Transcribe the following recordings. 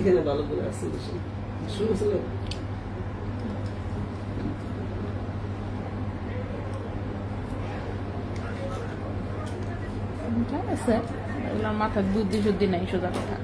এখানে ভালো করে আসছে বেশি শুরু ছিল ঠিক আছে, এগুলোর মাথার বুদ্ধি শুদ্ধি নাই, সোজা কথা।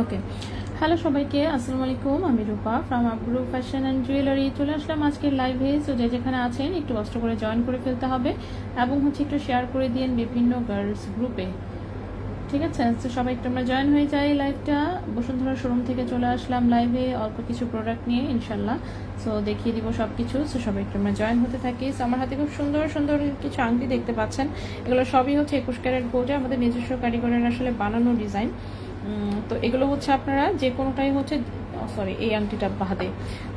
ওকে, হ্যালো সবাইকে, আসসালামু আলাইকুম। আমি রূপা from Abru fashion and jewellery. চলে আসলাম আজকের লাইভে। সো যে যেখানে আছেন একটু কষ্ট করে জয়েন করে ফেলতে হবে এবং একটু শেয়ার করে দিন বিভিন্ন গার্লস গ্রুপে, ঠিক আছে? তো সবাই একটু আমরা জয়েন হয়ে যাই লাইভটা। বসুন্ধরা শোরুম থেকে চলে আসলাম লাইভে অল্প কিছু প্রোডাক্ট নিয়ে ইনশাল্লাহ। সো দেখিয়ে দিব সব কিছু। সো সবাই একটু আমরা জয়েন হতে থাকি। সো আমার হাতে খুব সুন্দর সুন্দর কিছু আংটি দেখতে পাচ্ছেন। এগুলো সবই হচ্ছে 21 ক্যারেট গোল্ডে আমাদের নিজস্ব কারিগরের আসলে বানানো ডিজাইন। তো এগুলো হচ্ছে আপনারা যে কোনোটাই হচ্ছে, সরি এই আংটিটা বাদে,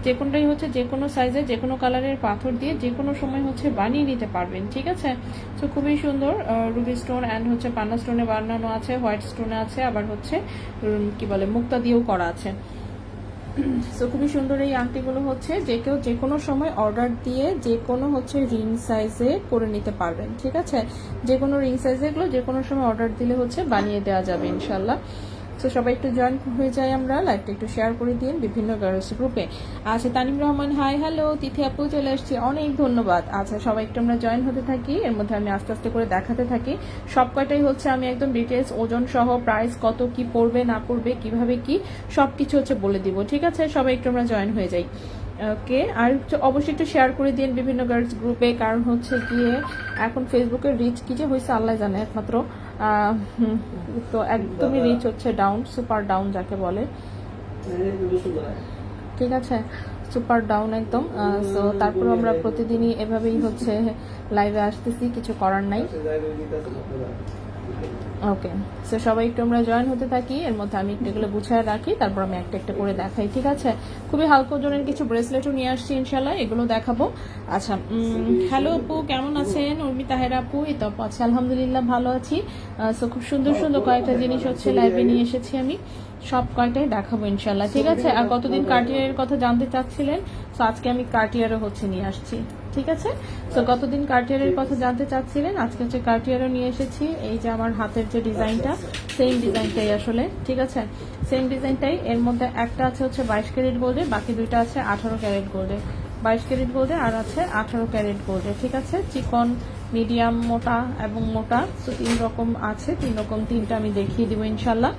যে কোনোটাই হচ্ছে যে কোনো সাইজে যে কোনো কালারের পাথর দিয়ে যে কোনো সময় হচ্ছে বানিয়ে নিতে পারবেন, ঠিক আছে? তো খুবই সুন্দর রুবি স্টোন অ্যান্ড হচ্ছে পান্না স্টোনে বানানো আছে, হোয়াইট স্টোনে আছে, আবার হচ্ছে কি বলে মুক্তা দিয়েও করা আছে। সো খুবই সুন্দর এই আংটিগুলো হচ্ছে যে কেউ যে কোনো সময় অর্ডার দিয়ে যে কোনো হচ্ছে রিং সাইজে করে নিতে পারবেন, ঠিক আছে? যে কোনো রিং সাইজে এগুলো যে কোনো সময় অর্ডার দিলে হচ্ছে বানিয়ে দেওয়া যাবে ইনশাল্লাহ। সো সবাই একটু জয়েন হয়ে যায়, আমরা লাইভটা একটু শেয়ার করে দিন বিভিন্ন গার্লস গ্রুপে। আচ্ছা, তানিম রহমান হাই, হ্যালো। তিথি আপু চলে আসছি, অনেক ধন্যবাদ। আচ্ছা, সবাই একটু আমরা জয়েন হতে থাকি, এর মধ্যে আমি আস্তে আস্তে করে দেখাতে থাকি। সব কয়টাই হচ্ছে আমি একদম ডিটেলস ওজন সহ প্রাইস কত কি পড়বে না পড়বে কিভাবে কি সব কিছু হচ্ছে বলে দিব, ঠিক আছে? সবাই একটু আমরা জয়েন হয়ে যাই। ওকে, আর অবশ্যই একটু শেয়ার করে দিন বিভিন্ন গার্লস গ্রুপে, কারণ হচ্ছে গিয়ে এখন ফেসবুকের রিচ কি যে হয়েছে আল্লাহ জানে একমাত্র। তো একদমই রিচ হচ্ছে ডাউন, সুপার ডাউন যাকে বলে, ঠিক আছে? সুপার ডাউন একদম। সো তারপর আমরা প্রতিদিনই এভাবেই হচ্ছে লাইভে আসতেছি, কিছু করার নাই। ওকে, সো সবাই একটু আমরা জয়েন হতে থাকি, এর মধ্যে আমি একটু এগুলো গুছিয়ে রাখি, তারপর আমি একটা একটা করে দেখাই, ঠিক আছে? খুবই হালকা ওজনের কিছু ব্রেসলেটও নিয়ে আসছি ইনশাল্লাহ, এগুলো দেখাবো। আচ্ছা, হ্যালো আপু, কেমন আছেন? উর্মি তাহেরা আপু, এই তো আপু আছে, আলহামদুলিল্লাহ ভালো আছি। সো খুব সুন্দর সুন্দর কয়েকটা জিনিস হচ্ছে লাইভে নিয়ে এসেছি আমি, সব কয়টাই দেখাবো ইনশাল্লাহ, ঠিক আছে? আর কতদিন কার্টিয়ারের কথা জানতে চাচ্ছিলেন, তো আজকে আমি কার্টিয়ারও হচ্ছে নিয়ে আসছি, ঠিক আছে? তো কতদিন কার্টিয়ারের কথা জানতে চাচ্ছিলেন, আজকে হচ্ছে কার্টিয়ারও নিয়ে এসেছি। এই যে আমার হাতের যে ডিজাইনটা, সেম ডিজাইনটাই আসলে, ঠিক আছে? সেম ডিজাইনটাই, এর মধ্যে একটা আছে হচ্ছে 22 ক্যারেট গোল্ডে, বাকি দুইটা আছে 18 ক্যারেট গোল্ডে। 22 ক্যারেট গোল্ডে আর আছে 18 ক্যারেট গোল্ডে, ঠিক আছে? চিকন, মিডিয়াম, মোটা এবং মোটা, তো 3 রকম আছে, 3 রকম 3টা আমি দেখিয়ে দিব ইনশাল্লাহ।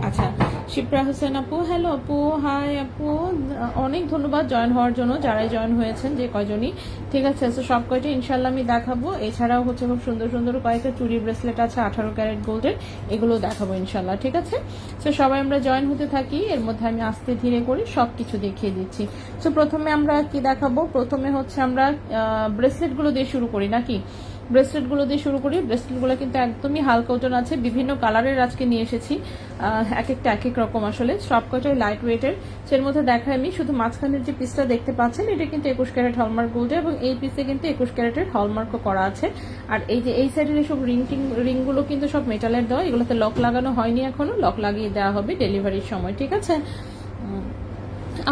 আচ্ছা, শিপ্রা হোসেন আপু, হ্যালো আপু, হাই আপু, অনেক ধন্যবাদ জয়েন হওয়ার জন্য, যারাই জয়েন হয়েছেন যে কয়জনই, ঠিক আছে? তো সব কয়টা ইনশাল্লাহ আমি দেখাবো। এছাড়াও হচ্ছে খুব সুন্দর সুন্দর কয়েকটা চুরি ব্রেসলেট আছে 18 ক্যারেট গোল্ডের, এগুলো দেখাবো ইনশাল্লাহ, ঠিক আছে? তো সবাই আমরা জয়েন হতে থাকি, এর মধ্যে আমি আস্তে ধীরে করে সব কিছু দেখিয়ে দিচ্ছি। তো প্রথমে আমরা কি দেখাবো, প্রথমে হচ্ছে আমরা ব্রেসলেটগুলো দিয়ে শুরু করি নাকি? ব্রেসলেটগুলো দিয়ে শুরু করি। ব্রেসলেটগুলো কিন্তু একদমই হালকা ওজন আছে, বিভিন্ন কালারের আজকে নিয়ে এসেছি, এক একটা এক এক রকম, আসলে সবকটাই লাইট ওয়েটের। এর মধ্যে দেখাই আমি শুধু মাঝখানের যে পিসটা দেখতে পাচ্ছেন এটা কিন্তু 21 ক্যারেট হলমার্ক গোল্ডে, এবং এই পিসে কিন্তু 21 ক্যারেটের হলমার্কও করা আছে। আর এই যে এই সাইডের সব রিংগুলো কিন্তু সব মেটালের দেওয়া, এগুলোতে লক লাগানো হয়নি এখনো, লক লাগিয়ে দেওয়া হবে ডেলিভারির সময়, ঠিক আছে।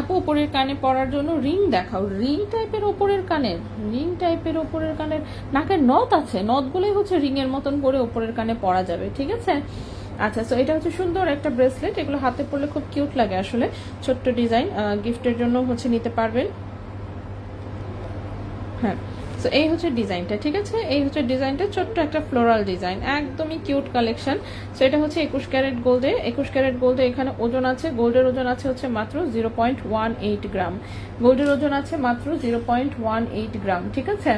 আপু উপরের কানে পরার জন্য রিং দেখাও। রিং টাইপের ওপরের কানের, রিং টাইপের ওপরের কানের, নাকের নথ আছে, নথগুলোই হচ্ছে রিং এর মতন করে ওপরের কানে পরা যাবে, ঠিক আছে। আচ্ছা, সো এটা হচ্ছে সুন্দর একটা ব্রেসলেট, এগুলো হাতে পরলে খুব কিউট লাগে আসলে, ছোট্ট ডিজাইন, গিফটের জন্য হচ্ছে নিতে পারবেন। হ্যাঁ, সো এই হচ্ছে ডিজাইনটা, ঠিক আছে। এই হচ্ছে ডিজাইনটা, ছোট্ট একটা ফ্লোরাল ডিজাইন, একদমই কিউট কালেকশন। সো এটা হচ্ছে 21 ক্যারেট গোল্ডে। 21 ক্যারেট গোল্ডে এখানে ওজন আছে, গোল্ডের ওজন আছে হচ্ছে মাত্র 0.18 গ্রাম। গোল্ডের ওজন আছে মাত্র 0.18 গ্রাম, ঠিক আছে।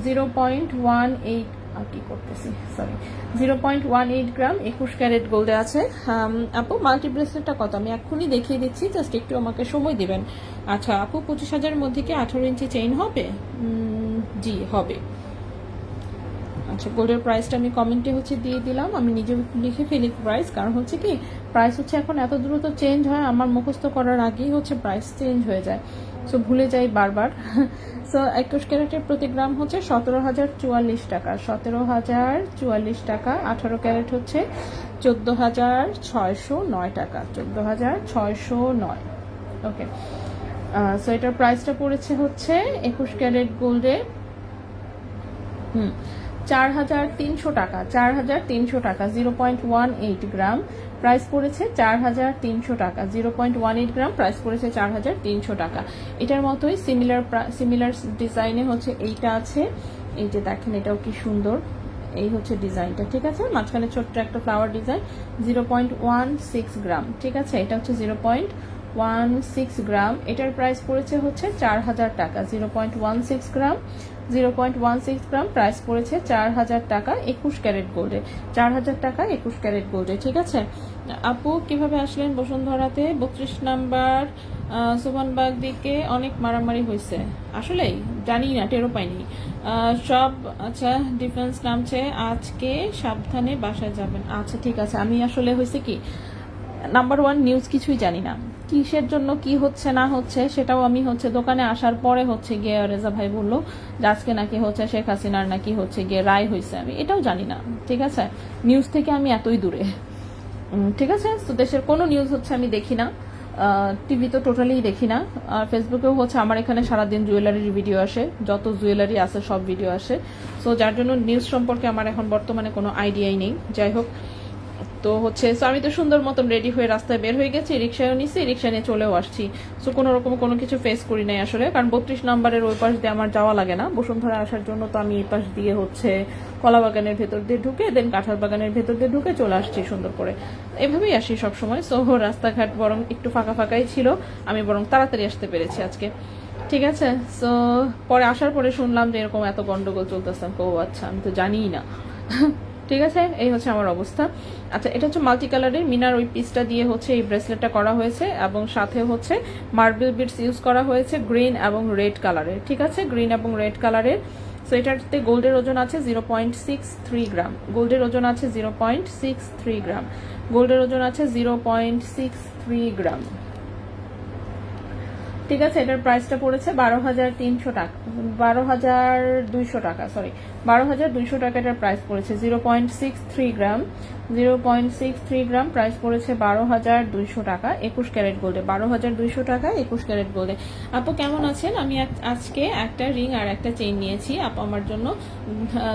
0.18 কি করতেছি, সরি, 0.18 গ্রাম 21 ক্যারেট গোল্ডে আছে। আপু মাল্টি ব্রেসলেটটা কত আমি এক্ষুনি দেখিয়ে দিচ্ছি, জাস্ট একটু আমাকে সময় দিবেন। আচ্ছা আপু, 25,000 মধ্যে কি 18 ইঞ্চি চেইন হবে? জি হবে। আচ্ছা, গোল্ডের প্রাইসটা আমি কমেন্টে হচ্ছে দিয়ে দিলাম, আমি নিজে লিখে ফেলি প্রাইস, কারণ হচ্ছে কি প্রাইস হচ্ছে এখন এত দ্রুত চেঞ্জ হয়, আমার মুখস্থ করার আগেই হচ্ছে প্রাইস চেঞ্জ হয়ে যায়, সো ভুলে যাই বারবার। সো 21 ক্যারেটের প্রতি গ্রাম হচ্ছে 17,044 টাকা, 17,044 টাকা। 18 ক্যারেট হচ্ছে 14,609 টাকা, 14,609। ওকে, সো এটার প্রাইসটা পড়েছে হচ্ছে 21 ক্যারেট গোল্ডে 4,300 টাকা, 4,300 টাকা। 0.18 গ্রাম প্রাইস পড়েছে 4,300 টাকা, 0.18 গ্রাম প্রাইস পড়েছে 4,300 টাকা। এটার মতোই সিমিলার ডিজাইনে হচ্ছে এইটা আছে, এই যে দেখেন এটাও কি সুন্দর, এই হচ্ছে ডিজাইনটা, ঠিক আছে। মাঝখানে ছোট্ট একটা ফ্লাওয়ার ডিজাইন, 0.16 গ্রাম, ঠিক আছে। এটা হচ্ছে 0.16 গ্রাম, এটার প্রাইস পড়েছে হচ্ছে 4,000 টাকা। 0.16 গ্রাম, 0.16 গ্রাম প্রাইস পড়েছে 4,000 টাকা 21 ক্যারেট গোল্ডে, 4,000 টাকা 21 ক্যারেট গোল্ডে, ঠিক আছে। আপু কিভাবে আসলেন বসুন্ধরাতে? 32 নাম্বার সুবনবাগ দিকে অনেক মারামারি হয়েছে, আসলেই জানি না, টেরও পাইনি সব। আচ্ছা, ডিফেন্স নামছে আজকে, সাবধানে বাসায় যাবেন। আচ্ছা ঠিক আছে, আমি আসলে হয়েছে কি, নাম্বার 1 নিউজ কিছুই জানি না, কিসের জন্য কি হচ্ছে না হচ্ছে সেটাও আমি হচ্ছে দোকানে আসার পরে হচ্ছে গিয়ে রেজা ভাই বললো যে আজকে নাকি হচ্ছে শেখ হাসিনার নাকি হচ্ছে গিয়ে রায় হয়েছে, আমি এটাও জানি না, ঠিক আছে। নিউজ থেকে আমি এতই দূরে, ঠিক আছে। তো দেশের কোনো নিউজ হচ্ছে আমি দেখি না, টিভি তো টোটালি দেখি না, আর ফেসবুকেও হচ্ছে আমার এখানে সারাদিন জুয়েলারির ভিডিও আসে, যত জুয়েলারি আছে সব ভিডিও আসে, সো যার জন্য নিউজ সম্পর্কে আমার এখন বর্তমানে কোনো আইডিয়াই নেই। যাই হোক, তো হচ্ছে সো আমি তো সুন্দর মতন রেডি হয়ে রাস্তায় বের হয়ে গেছি, রিক্সায়ও নিছি, রিক্সা নিয়ে চলেও আসছি, সো কোনো রকম কোনো কিছু ফেস করি নাই আসলে, কারণ 32 নাম্বারের ওই পাশ দিয়ে আমার যাওয়া লাগে না, বসুন্ধরা আসার জন্য তো আমি এই পাশ দিয়ে হচ্ছে কলা বাগানের ভেতর দিয়ে ঢুকে দেন কাঁঠাল বাগানের ভেতর দিয়ে ঢুকে চলে আসছি সুন্দর করে, এভাবেই আসি সবসময়। সো রাস্তাঘাট বরং একটু ফাঁকা ফাঁকাই ছিল, আমি বরং তাড়াতাড়ি আসতে পেরেছি আজকে, ঠিক আছে। সো পরে আসার পরে শুনলাম যে এরকম এত গন্ডগোল চলতেছে, ও আচ্ছা, আমি তো জানিই না। ঠিক আছে, এই হচ্ছে আমার অবস্থা। আচ্ছা, এটা হচ্ছে মাল্টি কালারের মিনার ওই পিসটা দিয়ে হচ্ছে এই ব্রেসলেটটা করা হয়েছে, এবং সাথে হচ্ছে মার্বেল বিটস ইউজ করা হয়েছে গ্রিন এবং রেড কালারের, ঠিক আছে, গ্রিন এবং রেড কালারের। সো এটাতে গোল্ডের ওজন আছে 0.63 গ্রাম, গোল্ডের ওজন আছে 0.63 গ্রাম, গোল্ডের ওজন আছে 0.63 গ্রাম, ঠিক আছে। এটার প্রাইসটা পড়েছে 12,300 টাকা, 12,200 টাকা, সরি 12,200 টাকা এটার প্রাইস পড়েছে। 0.63 গ্রাম, 0.63 গ্রাম প্রাইস পড়েছে 12,200 টাকা 21 ক্যারেট গোল্ডে, 12,200 টাকা 21 ক্যারেট গোল্ডে। আপু কেমন আছেন? আমি আজকে একটা রিং আর একটা চেইন নিয়েছি, আপু আমার জন্য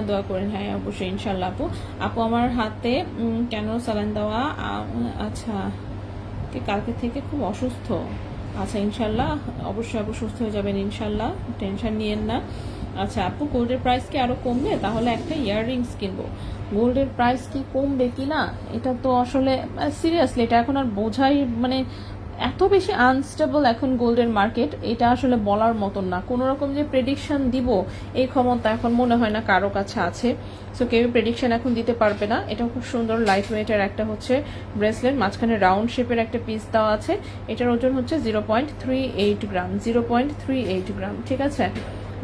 দোয়া করেন। হ্যাঁ অবশ্যই ইনশাল্লাহ আপু। আপু আমার হাতে কেন সালান দেওয়া? আচ্ছা, কালকে থেকে খুব অসুস্থ। আচ্ছা ইনশাল্লাহ, অবশ্যই আপু সুস্থ হয়ে যাবেন ইনশাল্লাহ, টেনশন নিয়েন না। আচ্ছা আপু, গোল্ডের প্রাইস কি আরো কমবে? তাহলে একটা ইয়াররিংস কিনবো। গোল্ডের প্রাইস কি কমবে কিনা এটা তো আসলে সিরিয়াসলি এটা এখন আর বোঝাই, মানে এত বেশি আনস্টেবল এখন গোল্ডের মার্কেট, এটা আসলে বলার মতন না। কোনো রকম যে প্রেডিকশন দিব এই ক্ষমতা এখন মনে হয় না কারো কাছে আছে, সো কেউ প্রেডিকশন এখন দিতে পারবে না। এটা খুব সুন্দর লাইট ওয়েটের একটা হচ্ছে ব্রেসলেট, মাঝখানে রাউন্ড শেপের একটা পিস দেওয়া আছে, এটার ওজন হচ্ছে 0.38 গ্রাম, 0.38 গ্রাম, ঠিক আছে।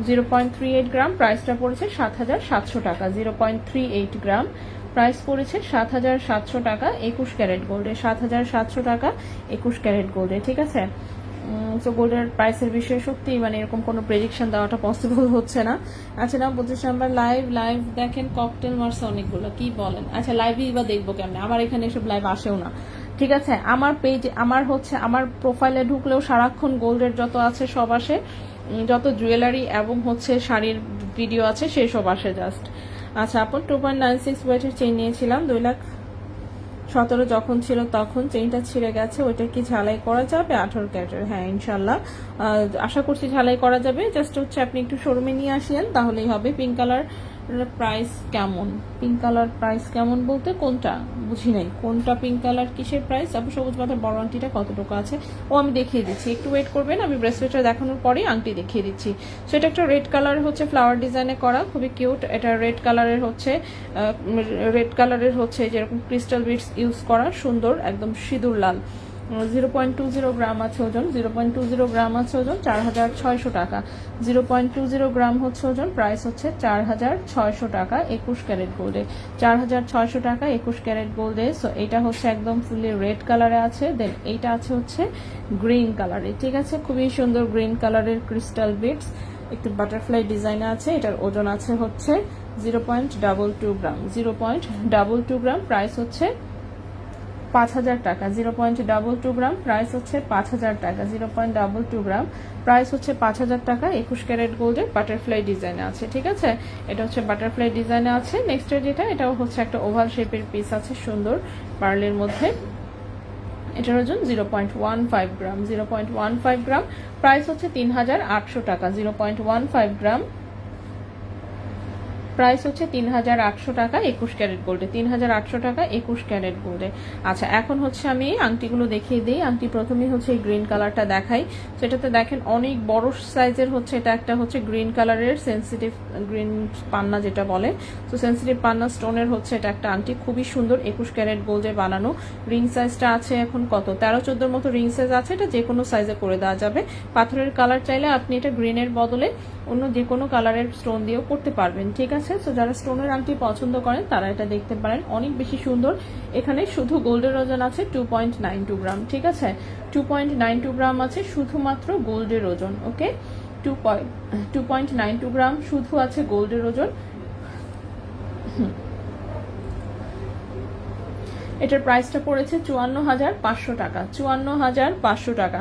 0.38 গ্রাম, প্রাইসটা পড়েছে 7,700 টাকা। 0.38 গ্রাম, প্রাইস পড়েছে 7,700 টাকা 21 ক্যারেট গোল্ডে। 7,700 টাকা 21 ক্যারেট গোল্ডে, ঠিক আছে। সো গোল্ডের প্রাইসের বিষয়ে সত্যি মানে এরকম কোনো প্রেডিকশন দেওয়াটা পসিবল হচ্ছে না। আচ্ছা না, 25 নাম্বার লাইভ দেখেন, ককটেল মারছে অনেকগুলো, কি বলেন? আচ্ছা লাইভই বা দেখবো কেমনে, আমার এখানে এসব লাইভ আসেও না, ঠিক আছে। আমার পেজে আমার প্রোফাইলে ঢুকলেও সারাক্ষণ গোল্ডের যত আছে সব আসে, যত জুয়েলারি এবং শাড়ির ভিডিও আছে সেই সব আসে জাস্ট। আচ্ছা আপন 2.96 ওয়েটের চেইন নিয়েছিলাম, 2,17,000 যখন ছিল তখন চেইনটা ছিঁড়ে গেছে, ওইটা কি ঝালাই করা যাবে? 18 ক্যারেটের, হ্যাঁ ইনশাল্লাহ আশা করছি ঝালাই করা যাবে। জাস্ট আপনি একটু শোরুমে নিয়ে আসেন তাহলেই হবে। পিঙ্ক কালার প্রাইস কেমন? পিঙ্ক কালার প্রাইস কেমন বলতে কোনটা বুঝি নাই, কোনটা পিঙ্ক কালার কিসের প্রাইস? আপু সবুজ পাতার বড় আংটিটা কত টাকা আছে? ও আমি দেখিয়ে দিচ্ছি, একটু ওয়েট করবেন, আমি ব্রেসলেটটা দেখানোর পরেই আংটি দেখিয়ে দিচ্ছি। সো এটা একটা রেড কালার ফ্লাওয়ার ডিজাইনে করা, খুবই কিউট। এটা রেড কালারের যেরকম ক্রিস্টাল বিটস ইউজ করা, সুন্দর একদম সিঁদুর লাল। 0.20 গ্রাম আছে ওজন, 0.20 গ্রাম আছে ওজন, 4,600 টাকা। 0.20 গ্রাম হচ্ছে ওজন, প্রাইস হচ্ছে 4,600 টাকা 21 ক্যারেট গোল্ডে। 4,600 টাকা 21 ক্যারেট গোল্ডে। সো এটা একদম ফুলি রেড কালারে আছে, দেন এইটা আছে গ্রিন কালারে, ঠিক আছে। খুবই সুন্দর গ্রিন কালারের ক্রিস্টাল বিটস, একটু বাটারফ্লাই ডিজাইনে আছে। এটার ওজন আছে 0.22 গ্রাম। 0.22 গ্রাম, প্রাইস হচ্ছে 5,000 টাকা। 0.22 গ্রাম, প্রাইস হচ্ছে 5,000 টাকা। 0.22 গ্রাম, প্রাইস হচ্ছে 5,000 টাকা 21 ক্যারেট গোল্ডের বাটারফ্লাই ডিজাইনে আছে, ঠিক আছে। এটা বাটারফ্লাই ডিজাইনে আছে। নেক্সট এটাও একটা ওভাল শেপের পিস আছে, সুন্দর পার্লের মধ্যে। এটার ওজন 0.15 গ্রাম। 0.15 গ্রাম, প্রাইস হচ্ছে 3,800 টাকা। 0.15 গ্রাম, প্রাইস হচ্ছে 3,800 টাকা 21 ক্যারেট গোল্ডে। 3,800 টাকা 21 ক্যারেট গোল্ডে। আচ্ছা এখন আমি আংটিগুলো দেখিয়ে দিই। আংটি প্রথমেই এই গ্রিন কালারটা দেখাই। সেটাতে দেখেন অনেক বড় সাইজের এটা একটা গ্রিন কালারের সেন্সিটিভ গ্রিন পান্না যেটা বলে, তো সেন্সিটিভ পান্না স্টোনের এটা একটা আংটি, খুবই সুন্দর 21 ক্যারেট গোল্ডে বানানো। রিং সাইজটা আছে এখন কত, 13-14 মতো রিং সাইজ আছে। এটা যে কোনো সাইজে করে দেওয়া যাবে। পাথরের কালার চাইলে আপনি এটা গ্রিনের বদলে অন্য যে কোনো কালারের স্টোন দিয়েও করতে পারবেন, ঠিক আছে। তো যারা স্টোনের আংটি পছন্দ করেন তারা এটা দেখতে পারেন, অনেক বেশি সুন্দর। এখানে শুধু গোল্ডের ওজন আছে 2.92 গ্রাম, ঠিক আছে। 2.92 গ্রাম আছে শুধুমাত্র গোল্ডের ওজন, ওকে। 2.92 গ্রাম শুধু আছে গোল্ডের ওজন। এটার প্রাইসটা পড়েছে 54,500 টাকা। 54,500 টাকা।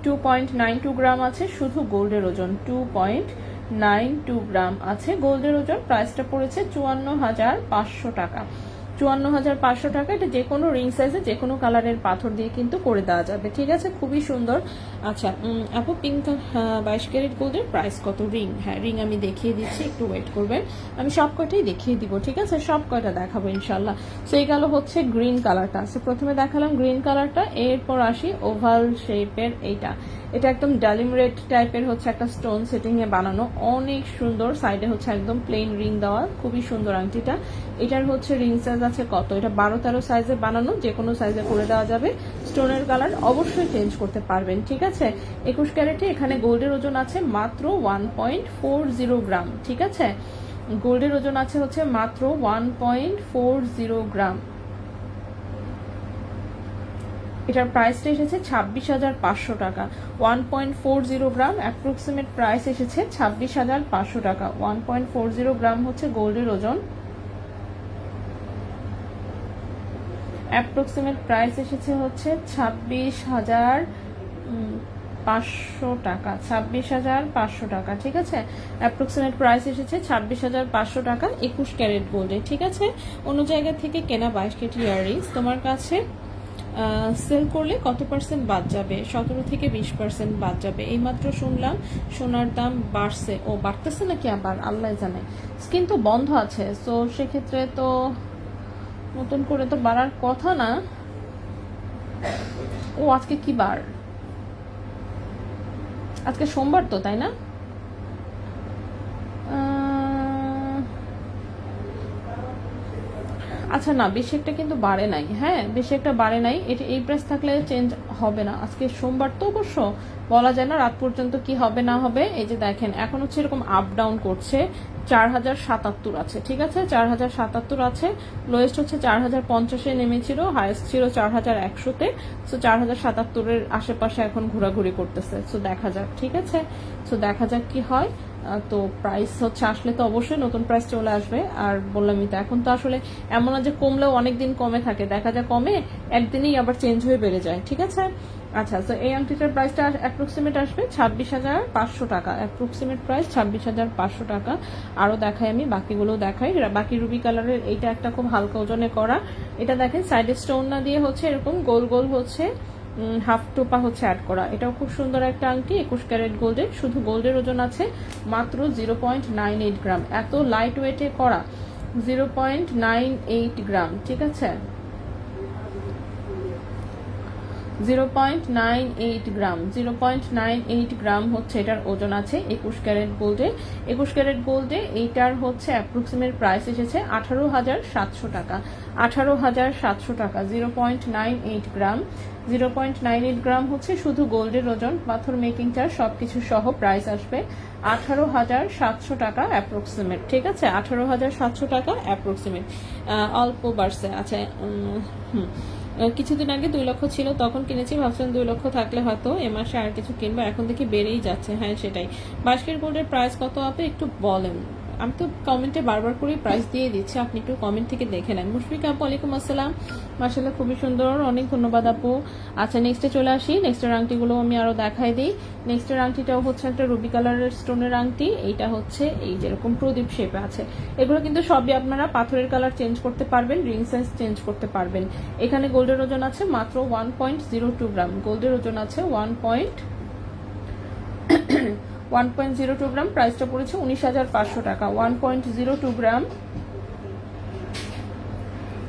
2.92 গ্রাম আছে শুধু গোল্ডের ওজন। 2.92 গ্রাম আছে গোল্ডের ওজন, প্রাইসটা পড়েছে 54,500 টাকা। 54,500 টাকা। এটা যে কোনো রিং সাইজে যে কোনো কালারের পাথর দিয়ে কিন্তু করে দেওয়া যাবে, ঠিক আছে। খুবই সুন্দর। আচ্ছা আপু পিঙ্ক 22 ক্যারেট গোল্ডের প্রাইস কত? রিং, হ্যাঁ রিং আমি দেখিয়ে দিচ্ছি, একটু ওয়েট করবেন, আমি সব কয়টাই দেখিয়ে দিব, ঠিক আছে। সব কয়টা দেখাবো ইনশাল্লাহ। সো এই গেল গ্রিন কালারটা। সো প্রথমে দেখালাম গ্রিন কালারটা, এরপর আসি ওভাল শেপের এইটা। এটা একদম ডালিম রেড টাইপের একটা স্টোন সেটিং এ বানানো, অনেক সুন্দর। সাইডে একদম প্লেন রিং দেওয়া, খুবই সুন্দর আংটিটা। এটার রিং সাইজ আছে কত, এটা 12-13 সাইজে বানানো, যে কোনো সাইজে করে দেওয়া যাবে। স্টোনের কালার অবশ্যই চেঞ্জ করতে পারবেন, ঠিক আছে। 21 ক্যারেটে এখানে গোল্ডের ওজন আছে মাত্র 1.40 গ্রাম, ঠিক আছে। গোল্ডের ওজন আছে মাত্র 1.40 গ্রাম। এটার প্রাইসটা এসেছে 26,500 টাকা। 1.40 গ্রাম, অ্যাপ্রক্সিমেট প্রাইস এসেছে 26,500 টাকা। 1.40 গ্রাম গোল্ডের ওজন, অ্যাপ্রক্সিমেট প্রাইস এসেছে 26,500 টাকা। 26,500 টাকা, ঠিক আছে। অ্যাপ্রক্সিমেট প্রাইস এসেছে 26,500 টাকা 21 ক্যারেট গোল্ডে, ঠিক আছে। অন্য জায়গা থেকে কেনা 22 ক্যারেট ইয়াররিংস তোমার কাছে সেল করলে কত পার্সেন্ট বাদ যাবে? 17 থেকে 20% বাদ যাবে। এইমাত্র শুনলাম সোনার দাম বাড়ছে। ও বাড়তেছে নাকি আবার, আল্লাহ জানে। স্কিন তো বন্ধ আছে, তো সেক্ষেত্রে তো নতুন করে তো বাড়ার কথা না। ও আজকে কি বার? আজকে সোমবার তো, তাই না? আচ্ছা না, বেশি একটা কিন্তু বাড়ে নাই, হ্যাঁ বেশি একটা বাড়ে নাই। এটা এই প্রাইস থাকলে চেঞ্জ হবে না। আজকে সোমবার তো অবশ্য বলা যায় না রাত পর্যন্ত কি হবে না হবে। এই যে দেখেন এখন হচ্ছে এরকম আপ ডাউন করছে। 4077 আছে, ঠিক আছে 4077 আছে। লোয়েস্ট হচ্ছে 4050-এ নেমেছিল, হাইয়েস্ট ছিল 4100-তে। সো 4077-এর আশেপাশে এখন ঘোরাঘুরি করতেছে। সো দেখা যাক, ঠিক আছে। সো দেখা যাক কি হয়। তো প্রাইস হচ্ছে আসলে তো অবশ্যই নতুন প্রাইস চলে আসবে। আর বললামই তো এখন তো আসলে এমন না যে কমলেও অনেকদিন কমে থাকে, দেখা যায় কমে একদিনেই আবার চেঞ্জ হয়ে বেড়ে যায়, ঠিক আছে। আচ্ছা, তো এই আংটিটার প্রাইসটা অ্যাপ্রক্সিমেট আসবে 26,500 টাকা। অ্যাপ্রক্সিমেট প্রাইস 26,500 টাকা। আরও দেখাই, আমি বাকিগুলো দেখাই। বাকি রুবি কালারের এইটা একটা খুব হালকা ওজনে করা। এটা দেখেন সাইডে স্টোন না দিয়ে হচ্ছে এরকম গোল গোল হচ্ছে হাফ টোপা হচ্ছে অ্যাড করা। এটাও খুব সুন্দর একটা আংটি, 21 ক্যারেট গোল্ডের। শুধু গোল্ডের ওজন আছে মাত্র 0.98 গ্রাম। এত লাইট ওয়েটে করা, 0.98 গ্রাম, ঠিক আছে 0.98 গ্রাম। 0.98 গ্রাম হচ্ছে এটার ওজন আছে 21 ক্যারেট গোল্ডে। 21 ক্যারেট গোল্ডে এইটার হচ্ছে অ্যাপ্রক্সিমেট প্রাইস এসেছে 18,700 টাকা। 18,700 টাকা, 0.98 গ্রাম। 0.98 গ্রাম হচ্ছে শুধু গোল্ডের ওজন, পাথর মেকিং চার্জ সবকিছু সহ প্রাইস আসবে 18,700 টাকা অ্যাপ্রক্সিমেট, ঠিক আছে 18,700 টাকা অ্যাপ্রক্সিমেট। অল্প বাড়ছে, আচ্ছা কিছুদিন আগে 2 লক্ষ ছিল তখন কিনেছি, ভাবছিলাম 2 লক্ষ থাকলে হয়তো এ মাসে আর কিছু কিনবো, এখন দেখি বেড়েই যাচ্ছে। হ্যাঁ সেটাই। 22 ক্যারেট গোল্ডের প্রাইস কত আপনি একটু বলেন? আমি তো কমেন্টে বারবার করে প্রাইস দিয়ে দিচ্ছি, আপনি একটু কমেন্ট থেকে দেখে নেন। মুশফিকা আপু ওয়ালাইকুম আসসালাম, মাশাআল্লাহ খুবই সুন্দর, অনেক ধন্যবাদ আপু। আচ্ছা নেক্সটে চলে আসি, নেক্সটের আংটিগুলো আমি আরো দেখাই দিই। নেক্সটের আংটিটাও হচ্ছে একটা রুবি কালারের স্টোনের আংটি। এইটা হচ্ছে এই যেরকম প্রদীপ শেপে আছে। এগুলো কিন্তু সবই আপনারা পাথরের কালার চেঞ্জ করতে পারবেন, রিং সাইজ চেঞ্জ করতে পারবেন। এখানে গোল্ডের ওজন আছে মাত্র 1.02 গ্রাম। গোল্ডের ওজন আছে 1.02 গ্রাম। প্রাইসটা পড়েছে 19,500 টাকা। 1.02 গ্রাম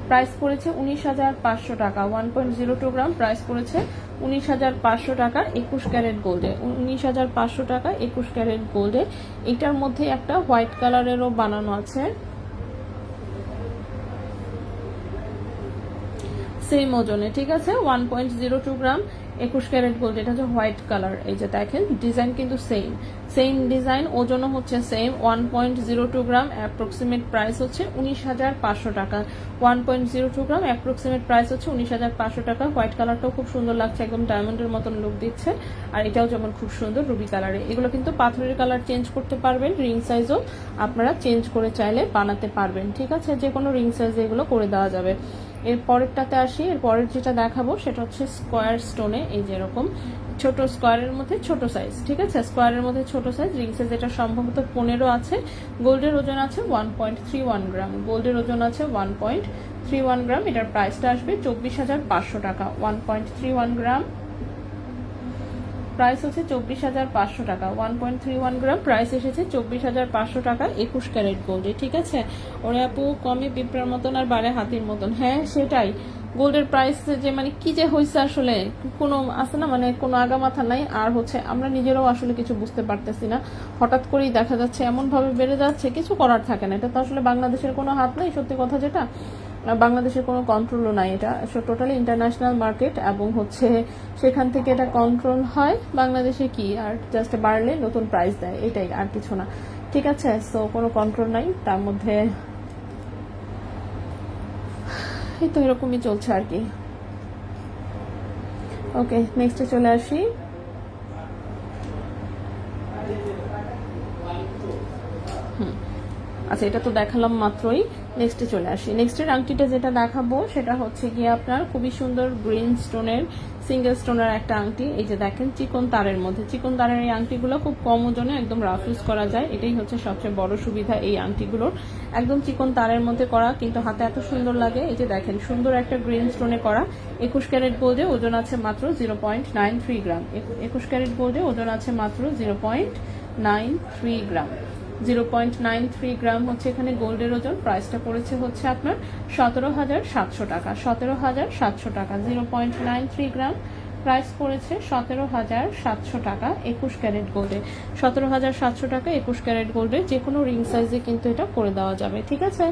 প্রাইস পড়েছে 19,500 টাকা। 1.02 গ্রাম প্রাইস পড়েছে 19,500 টাকা 21 ক্যারেট গোল্ডে। 19,500 টাকা 21 ক্যারেট গোল্ডে। এটার মধ্যে একটা হোয়াইট কালারেরও বানানো আছে, সেম ওজনে, ঠিক আছে 1.02 গ্রাম 21 ক্যারেট গোল্ড। এটা হচ্ছে হোয়াইট কালার। এই যে দেখেন ডিজাইন কিন্তু সেম ডিজাইন, ওজনও হচ্ছে সেম। 1.02 গ্রাম অ্যাপ্রক্সিমেট প্রাইস হচ্ছে 19,500 টাকা। 1.02 গ্রাম অ্যাপ্রক্সিমেট প্রাইস হচ্ছে 19,500 টাকা। হোয়াইট কালারটাও খুব সুন্দর লাগছে, একদম ডায়মন্ডের মতন লুক দিচ্ছে। আর এটাও যেমন খুব সুন্দর রুবি কালারে। এগুলো কিন্তু পাথরের কালার চেঞ্জ করতে পারবেন, রিং সাইজও আপনারা চেঞ্জ করে চাইলে বানাতে পারবেন, ঠিক আছে যে কোনো রিং সাইজে এগুলো করে দেওয়া যাবে। এর পরেরটাতে আসি। এর পরের যেটা দেখাবো সেটা হচ্ছে স্কোয়ার স্টোনে, এই যেরকম ছোট স্কোয়ারের মধ্যে ছোট সাইজ, ঠিক আছে স্কোয়ারের মধ্যে ছোট সাইজ। রিং সাইজ এটা সম্ভবত 15 আছে। গোল্ডের ওজন আছে 1.31 গ্রাম। গোল্ডের ওজন আছে 1.31 গ্রাম। এটার প্রাইসটা আসবে 24,500 টাকা। 1.31 গ্রাম প্রাইস হচ্ছে 24,500 টাকা। 1.31 গ্রাম প্রাইস এসেছে 24,500 টাকা 21 ক্যারেট গোল্ডে, ঠিক আছে। ওরে আপু কমে পিঁপড়ার মতন আর বাড়ে হাতির মতন, হ্যাঁ সেটাই। গোল্ডের প্রাইস যে মানে কি যে হয়েছে আসলে কোনো আছে না, মানে কোনো আগা মাথা নাই। আর হচ্ছে আমরা নিজেরাও আসলে কিছু বুঝতে পারতেছি না, হঠাৎ করেই দেখা যাচ্ছে এমন ভাবে বেড়ে যাচ্ছে, কিছু করার থাকে না। এটা তো আসলে বাংলাদেশের কোনো হাত নাই, সত্যি কথা যেটা, বাংলাদেশের কোনো কন্ট্রোলও নাই। এটা টোটালি ইন্টারন্যাশনাল মার্কেট এবং হচ্ছে সেখান থেকে এটা কন্ট্রোল হয়। বাংলাদেশে কি আর জাস্ট বাড়লে নতুন প্রাইস দেয়, এটাই আর কিছু না, ঠিক আছে। সো কোনো কন্ট্রোল নাই তার মধ্যে, এই তো এরকমই চলছে আর কি। ওকে নেক্সটে চলে আসি। আচ্ছা এটা তো দেখালাম মাত্রই, নেক্সটে চলে আসি। নেক্সটের আংটিটা যেটা দেখাবো সেটা হচ্ছে গিয়ে আপনার খুবই সুন্দর গ্রিন স্টোনের সিঙ্গেল স্টোনের একটা আংটি। এই যে দেখেন চিকন তারের মধ্যে, চিকন তারের এই আংটিগুলো খুব কম ওজনে একদম রাফ ইউজ করা যায়, এটাই হচ্ছে সবচেয়ে বড় সুবিধা এই আংটিগুলোর। একদম চিকন তারের মধ্যে করা, কিন্তু হাতে এত সুন্দর লাগে। এই যে দেখেন সুন্দর একটা গ্রিন স্টোনে করা। 21 ক্যারেট গোল্ডে ওজন আছে মাত্র 0.93 গ্রাম। 21 ক্যারেট গোল্ডে ওজন আছে মাত্র 0.93 গ্রাম। 0.93 গ্রাম হচ্ছে এখানে গোল্ডের ওজন। প্রাইসটা পড়েছে হচ্ছে আপনার 17,700 টাকা। 17,700 টাকা। 0.93 গ্রাম প্রাইস পড়েছে 17,700 টাকা 21 ক্যারেট গোল্ডে। 17,700 টাকা 21 ক্যারেট গোল্ডে যে কোনো রিং সাইজে কিন্তু এটা করে দেওয়া যাবে, ঠিক আছে।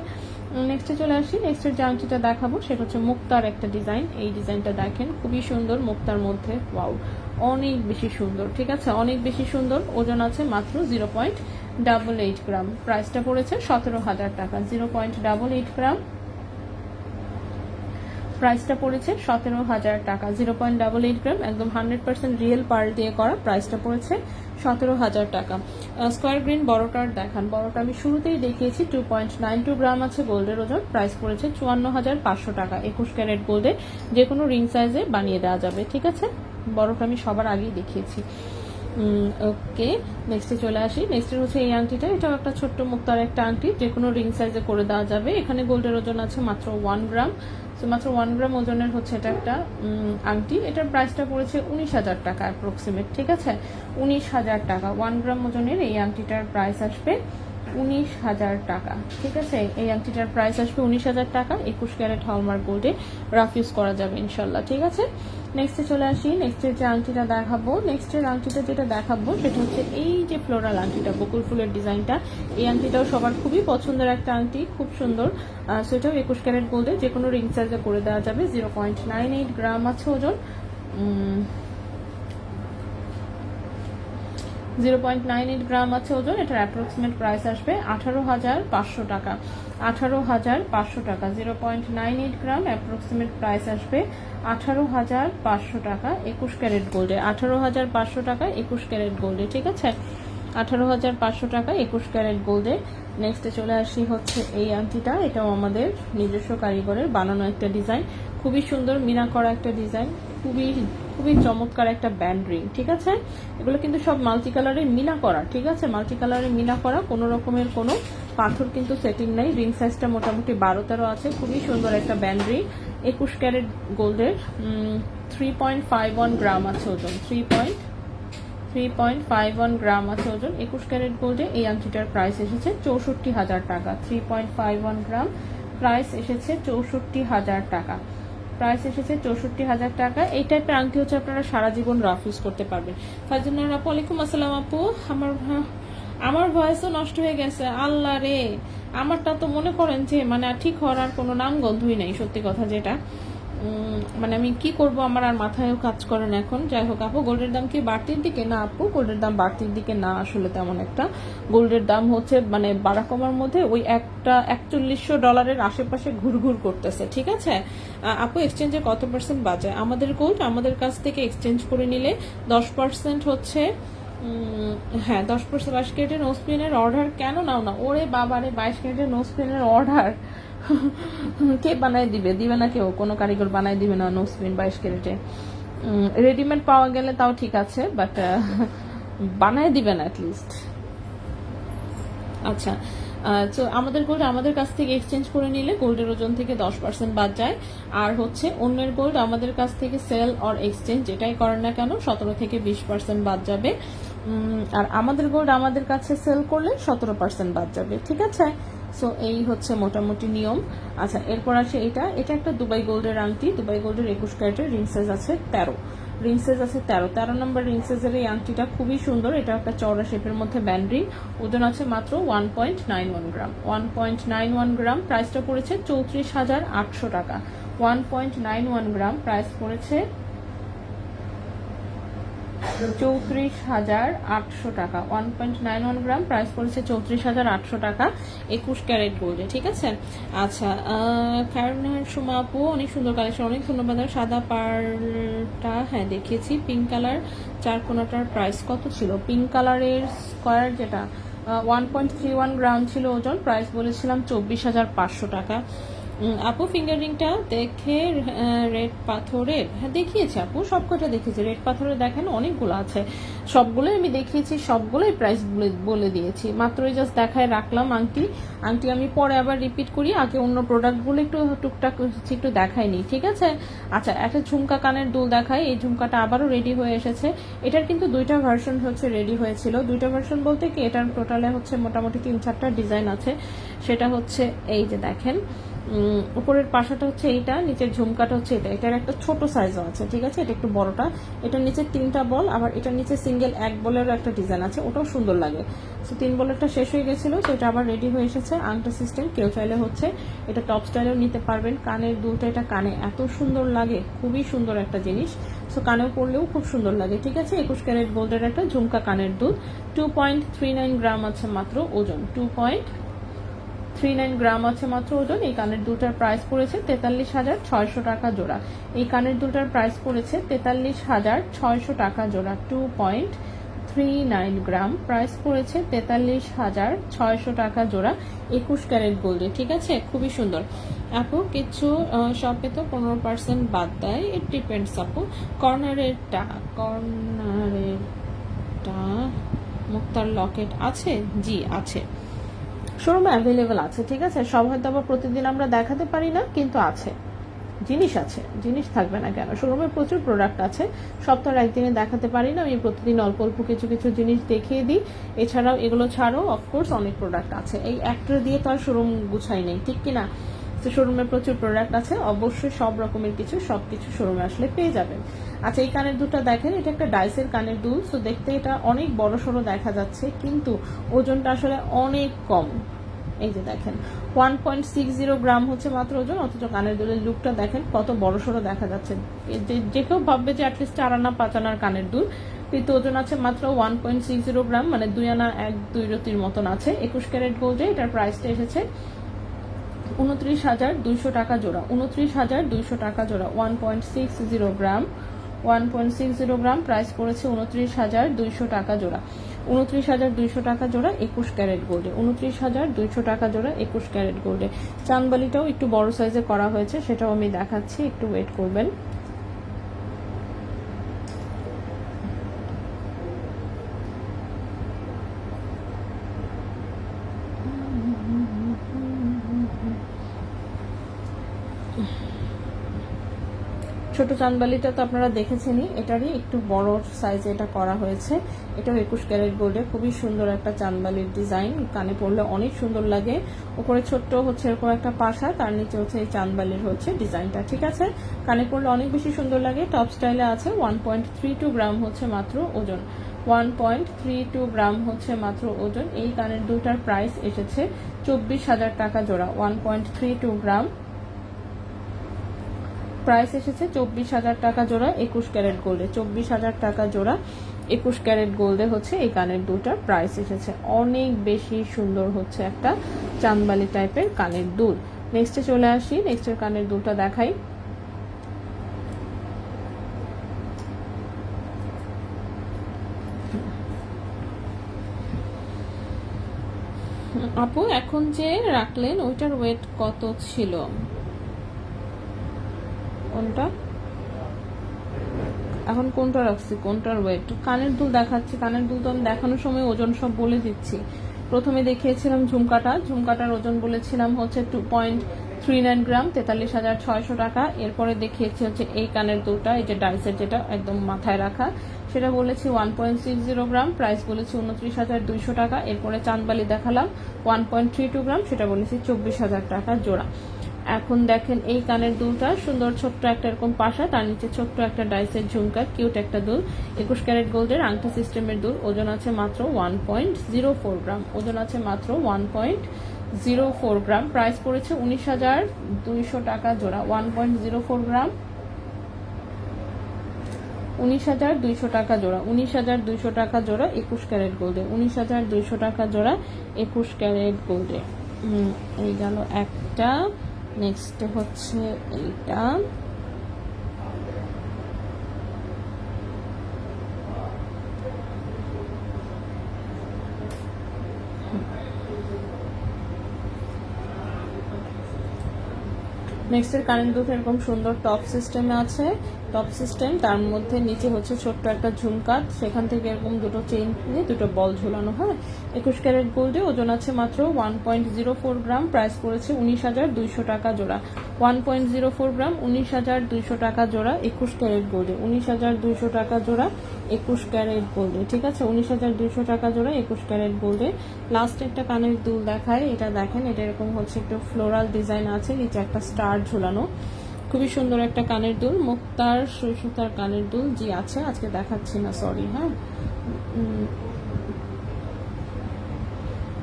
নেক্সটে চলে আসি। নেক্সটের যে আংটিটা দেখাবো সেটা হচ্ছে মুক্তার একটা ডিজাইন। এই ডিজাইনটা দেখেন, খুবই সুন্দর, মুক্তার মধ্যে, ওয়াও, অনেক বেশি সুন্দর। ঠিক আছে, অনেক বেশি সুন্দর। ওজন আছে মাত্র 0.88 গ্রাম। প্রাইসটা পড়েছে 17,000 টাকা। 0.88 গ্রাম, প্রাইসটা পড়েছে 17,000 টাকা। 0.88 গ্রাম, একদম 100% রিয়েল পার্ল দিয়ে করা। প্রাইসটা পড়েছে 17,000 টাকা। স্কোয়ার গ্রিন বড়টার দেখান। বড়টা আমি শুরুতেই দেখিয়েছি। 2.92 গ্রাম আছে গোল্ডের ওজন। প্রাইস পড়েছে 54,500 টাকা। 21 ক্যারেট গোল্ডে যে কোনো রিং সাইজে বানিয়ে দেওয়া যাবে। ঠিক আছে, বড়টা আমি সবার আগেই দেখিয়েছি। ওকে, নেক্সটে চলে আসি। নেক্সটের হচ্ছে এই আংটিটা। এটাও একটা ছোট্ট মুক্তার একটা আংটি, যে কোনো রিং সাইজে করে দেওয়া যাবে। এখানে গোল্ডের ওজন আছে মাত্র 1 গ্রাম। তো মাত্র 1 গ্রাম ওজনের হচ্ছে এটা একটা আংটি। এটার প্রাইসটা পড়েছে 19,000 টাকা অ্যাপ্রক্সিমেট। ঠিক আছে, 19,000 টাকা। 1 গ্রাম ওজনের এই আংটিটার প্রাইস আসবে 19,000 টাকা। ঠিক আছে, এই আংটিটার প্রাইস আসবে 19,000 টাকা। 21 ক্যারেট হলমার্ক গোল্ডে রাফ ইউজ করা যাবে ইনশাল্লাহ। ঠিক আছে, নেক্সটে চলে আসি। নেক্সটের যে আংটিটা দেখাবো, নেক্সটের আংটিটা যেটা দেখাবো সেটা হচ্ছে এই যে ফ্লোরাল আংটিটা, বকুল ফুলের ডিজাইনটা। এই আংটিটাও সবার খুবই পছন্দের একটা আংটি, খুব সুন্দর। সেটাও 21 ক্যারেট গোল্ডে যে কোনো রিং সাইজে করে দেওয়া যাবে। 0.98 গ্রাম আছে ওজন। 0.98 গ্রাম আছে ওজন। এটার অ্যাপ্রক্সিমেট প্রাইস আসবে 18,500 টাকা। 18,500 টাকা। 0.98 গ্রাম, অ্যাপ্রক্সিমেট প্রাইস আসবে 18,500 টাকা 21 ক্যারেট গোল্ডে। 18,500 টাকা 21 ক্যারেট গোল্ডে। ঠিক আছে, 18,500 টাকা 21 ক্যারেট গোল্ডে। নেক্সটে চলে আসি হচ্ছে এই আংটিটা। এটাও আমাদের নিজস্ব কারিগরের বানানো একটা ডিজাইন, খুবই সুন্দর মিনা করা একটা ডিজাইন, খুবই খুবই চমৎকার একটা ব্যান্ড রিং। ঠিক আছে, এগুলো কিন্তু সব মাল্টি কালারে মিনা করা। ঠিক আছে, মাল্টি কালারে মিনা করা, কোনো রকমের কোনো পাথর কিন্তু সেটিং নাই। রিং সাইজটা মোটামুটি 12-13 আছে। খুবই সুন্দর একটা ব্যান্ড রিং, 21 ক্যারেট গোল্ডের। 3.51 গ্রাম আছে ওজন। 3.51 গ্রাম আছে ওজন। 21 ক্যারেট গোল্ডে এই আংটিটার প্রাইস এসেছে 64,000 টাকা। 3.51 গ্রাম, প্রাইস এসেছে 64,000 টাকা। প্রাইস এসেছে 64,000 টাকা। এই টাইপের আংটি হচ্ছে আপনারা সারা জীবন রাফ ইউজ করতে পারবেন। ফারজানা আপু, ওয়ালাইকুম আসসালাম আপু। আমার ভয়েসও নষ্ট হয়ে গেছে, আল্লাহ রে। আমারটা তো মনে করেন যে মানে ঠিক হওয়ার আর কোনো নাম গন্ধই নেই, সত্যি কথা যেটা। মানে আমি কি করব, আমার আর মাথায়ও কাজ করে না এখন। যাই হোক আপু, গোল্ডের দাম কি বাড়তির দিকে? না আপু, গোল্ডের দাম বাড়তির দিকে না আসলে তেমন একটা। গোল্ডের দাম হচ্ছে মানে বাড়া কমার মধ্যে ওই একটা $4100 আশেপাশে ঘুরঘুর করতেছে। ঠিক আছে আপু, এক্সচেঞ্জে কত পার্সেন্ট বাজে আমাদের গোল্ড? আমাদের কাছ থেকে এক্সচেঞ্জ করে নিলে 10% হচ্ছে, হ্যাঁ 10%। 22 ক্যারেটের নো স্পিনের অর্ডার কেন নাও না? ওরে বাবারে, 22 ক্যারেটের নো স্পিনের অর্ডার কে বানায় দিবে? দিবে না কেউ, কোনো কারিগর বানায় দিবে না নো স্পিন 22 ক্যারেটে। রেডিমেড পাওয়া গেলে তাও ঠিক আছে, বাট বানায় দিবে না অ্যাটলিস্ট। আচ্ছা, তো আমাদের গোল্ড আমাদের কাছ থেকে এক্সচেঞ্জ করে নিলে গোল্ডের ওজন থেকে 10% বাদ যায়। আর হচ্ছে অন্যের গোল্ড আমাদের কাছ থেকে সেল অর এক্সচেঞ্জ যেটাই করেন না কেন 17 থেকে 20% বাদ যাবে। আর আমাদের গোল্ড আমাদের কাছে সেল করলে 17% বাদ যাবে। ঠিক আছে, সো এই হচ্ছে মোটামুটি নিয়ম। আচ্ছা, এরপর আসে এটা একটা দুবাই গোল্ডের আংটি। দুবাই গোল্ডের 21 ক্যারেটের, রিং সাইজ আছে 13। রিং সাইজ আছে 13 নম্বর রিং সাইজের এই আংটিটা খুবই সুন্দর। এটা একটা চওড়া শেপের মধ্যে ব্যান্ড রিং। ওজন আছে মাত্র 1.91 গ্রাম। 1.91 গ্রাম, প্রাইসটা পড়েছে 34,800 টাকা। 1.91 গ্রাম, প্রাইস পড়েছে 34,800 টাকা। 1.91 গ্রাম, প্রাইস পড়েছে 34,800 টাকা 21 ক্যারেট গোল্ডে। ঠিক আছে, আচ্ছা কারণের সময় আপু অনেক সুন্দর কালেকশন, অনেক ধন্যবাদ। সাদা পাড়টা হ্যাঁ দেখিয়েছি। পিঙ্ক কালার চারকোনাটার প্রাইস কত ছিল? পিঙ্ক কালারের স্কোয়ার যেটা 1.31 গ্রাম ছিল ওজন, প্রাইস বলেছিলাম 24,500 টাকা। আপু ফিঙ্গার রিংটা দেখে রেড পাথরের, হ্যাঁ দেখিয়েছি আপু, সবকটা দেখেছি। রেড পাথরের দেখেন অনেকগুলো আছে, সবগুলোই আমি দেখিয়েছি, সবগুলোই প্রাইস বলে দিয়েছি। মাত্রই জাস্ট দেখায় রাখলাম আংটি আমি পরে আবার রিপিট করি। আগে অন্য প্রোডাক্টগুলো একটু টুকটাক একটু দেখাই নি। ঠিক আছে, আচ্ছা একটা ঝুমকা কানের দুল দেখাই। এই ঝুমকাটা আবারও রেডি হয়ে এসেছে। এটার কিন্তু 2টা ভার্সন হচ্ছে রেডি হয়েছিল। 2টা ভার্সন বলতে কি, এটার টোটালে হচ্ছে মোটামুটি 3-4টা ডিজাইন আছে। সেটা হচ্ছে এই যে দেখেন, উপরের পাশাটা হচ্ছে এইটা, নিচের ঝুমকাটা হচ্ছে এটা। এটার একটা ছোট সাইজও আছে, ঠিক আছে, এটা একটু বড়টা। এটার নিচে 3টা বল, আবার এটার নিচে সিঙ্গেল 1 বলেরও একটা ডিজাইন আছে, ওটাও সুন্দর লাগে। সো 3 বলেরটা শেষ হয়ে গেছিল, তো এটা আবার রেডি হয়ে এসেছে। আংটা সিস্টেম, কেউ চাইলে হচ্ছে এটা টপ স্টাইলেও নিতে পারবেন। কানের দুলটা, এটা কানে এত সুন্দর লাগে, খুবই সুন্দর একটা জিনিস। সো কানেও পরলেও খুব সুন্দর লাগে, ঠিক আছে। 21 ক্যারেট গোল্ডের একটা ঝুমকা কানের দুল, 2.39 গ্রাম আছে মাত্র ওজন, 2.39 গ্রাম আছে মাত্র ওজন। এই কানের দুলটার প্রাইস পড়েছে 43,600 টাকা জোড়া। এই কানের দুলটার প্রাইস পড়েছে 43,600 টাকা জোড়া, 2.39 গ্রাম, প্রাইস পড়েছে 43,600 টাকা জোড়া, 21 ক্যারেট গোল্ডে, ঠিক আছে। খুবই সুন্দর আপু। কিছু শপে তো 15% বাদ দেয়, ইট ডিপেন্ডস আপু। কর্নারেরটা মুক্তার লকেট আছে? জি আছে, শোরুমে অ্যাভেলেবেল আছে, ঠিক আছে। সব হয়তো আবার প্রতিদিন আমরা দেখাতে পারি না, কিন্তু আছে, জিনিস আছে, জিনিস থাকবে না কেন। শোরুমে প্রচুর প্রোডাক্ট আছে, সপ্তাহে একদিনে দেখাতে পারি না, আমি প্রতিদিন অল্প অল্প কিছু কিছু জিনিস দেখিয়ে দিই। এছাড়াও এগুলো ছাড়াও অফকোর্স অনেক প্রোডাক্ট আছে, এই একটা দিয়ে তো আর শোরুম গুছাই নেই, ঠিক কিনা। তো শোরুমে প্রচুর প্রোডাক্ট আছে, অবশ্যই সব রকমের সবকিছু শোরুমে আসলে পেয়ে যাবেন। আচ্ছা, এই কানের দুলটা দেখেন, এটা একটা ডাইসের কানের দুল। তো দেখতে এটা অনেক বড় সড়ো দেখা যাচ্ছে, কিন্তু ওজনটা আসলে অনেক কম। এই যে দেখেন, 1.60 গ্রাম হচ্ছে মাত্র ওজন, অথচ কানের দুলের লুকটা দেখেন কত বড় সড়ো দেখা যাচ্ছে। যে কেউ ভাববে যে অ্যাটলিস্ট 4 আনা 5 আনার কানের দুল, কিন্তু ওজন আছে মাত্র 1.60 গ্রাম, মানে 2 আনা 1-2 রতির মতন আছে। 21 ক্যারেট গোল্ডে এটার প্রাইসটা এসেছে 29,200 টাকা জোড়া, 29,200 টাকা জোড়া, 1.60 গ্রাম, 1.60 গ্রাম, প্রাইস পড়েছে 29,200 টাকা জোড়া, 29,200 টাকা জোড়া, 21 ক্যারেট গোল্ডে, 29,200 টাকা জোড়া, 21 ক্যারেট গোল্ডে। চাঁদবালিটাও একটু বড় সাইজে করা হয়েছে, সেটাও আমি দেখাচ্ছি, একটু ওয়েট করবেন। ছোট চাঁদবালিটা তো আপনারা দেখেছেনই, এটারই একটু বড় সাইজে এটা করা হয়েছে। এটাও 21 ক্যারেট গোল্ডে, খুবই সুন্দর একটা চাঁদবালির ডিজাইন, কানে পরলে অনেক সুন্দর লাগে। উপরে ছোট্ট হচ্ছে এরকম একটা পাশা, তার নিচে হচ্ছে এই চাঁদবালির হচ্ছে ডিজাইনটা, ঠিক আছে। কানে পরলে অনেক বেশি সুন্দর লাগে, টপ স্টাইলে আছে। 1.32 গ্রাম হচ্ছে মাত্র ওজন, 1.32 গ্রাম হচ্ছে মাত্র ওজন। এই কানের দুটার প্রাইস এসেছে 24,000 টাকা জোড়া, 1.32 গ্রাম, প্রাইস এসেছে 24,000 টাকা জোড়া, 21 ক্যারেট গোল্ডে, 24,000 টাকা জোড়া, 21 ক্যারেট গোল্ডে হচ্ছে এই কানের দুটার প্রাইস এসেছে। অনেক বেশি সুন্দর হচ্ছে একটা চাঁদবালি টাইপের কানের দুল। নেক্সটে চলে আসি, নেক্সটের কানের দুলটা দেখাই। আপু এখন যে রাখলেন ওইটার ওয়েট কত ছিল? কোনটা এখন কোনটা রাখছি, কোনটার ওয়েট? কানের দুল দেখাচ্ছি, কানের দুল তো আমি দেখানোর সময় ওজন সব বলে দিচ্ছি। প্রথমে দেখিয়েছিলাম ঝুমকাটার ওজন বলেছিলাম হচ্ছে 2.39 গ্রাম, 43,600 টাকা। এরপরে দেখিয়েছি হচ্ছে এই কানের দুলটা, এই যে ডাইসের যেটা একদম মাথায় রাখা, সেটা বলেছি 1.60 গ্রাম, প্রাইস বলেছি 29,200 টাকা। এরপরে চাঁদবালি দেখালাম 1.32 গ্রাম, সেটা বলেছি 24,000 টাকা জোড়া। এখন দেখেন এই কানের দুলটা সুন্দর, ছোট্ট একটা এরকম পাশা, তার নিচে ছোট্ট একটা ডাইসের ঝুমকা, কিউট একটা দুল, 21 ক্যারেট গোল্ডের আংটা সিস্টেমের দুল। ওজন আছে মাত্র 1.04 গ্রাম, ওজন আছে মাত্র 1.04 গ্রাম, প্রাইস পড়েছে 19,200 টাকা জোড়া, 1.04 গ্রাম, 19,200 টাকা জোড়া, 19,200 টাকা জোড়া, 21 ক্যারেট গোল্ডে, 19,200 টাকা জোড়া, 21 ক্যারেট গোল্ডে। এই গেল একটা। নেক্সট হচ্ছে এইটা, নেক্সটের কারেন্ট দুটো এরকম সুন্দর টপ সিস্টেমে আছে, টপ সিস্টেম, তার মধ্যে নিচে হচ্ছে ছোট্ট একটা ঝুমকা, সেখান থেকে এরকম দুটো চেইন নিয়ে দুটো বল ঝুলানো। হ্যাঁ, 21 ক্যারেট গোল্ডে, ওজন আছে মাত্র 1.04 গ্রাম, প্রাইস পড়েছে 19,200 টাকা জোড়া। 1.04 গ্রাম, 19,200 টাকা জোড়া, 21 ক্যারেট গোল্ডে, 19,200 টাকা জোড়া, 21 ক্যারেট গোল্ডে। ঠিক আছে, 19,200 টাকা জোড়া, 21 ক্যারেট গোল্ডে। লাস্ট একটা কানের দুল দেখায়, এটা দেখেন, এটা এরকম হচ্ছে একটু ফ্লোরাল ডিজাইন আছে, নিচে একটা স্টার ঝুলানো, খুবই সুন্দর একটা কানের দুল, মুক্তার সুতার কানের দুল। জি আছে, আজকে দেখাচ্ছি না, সরি। হ্যাঁ,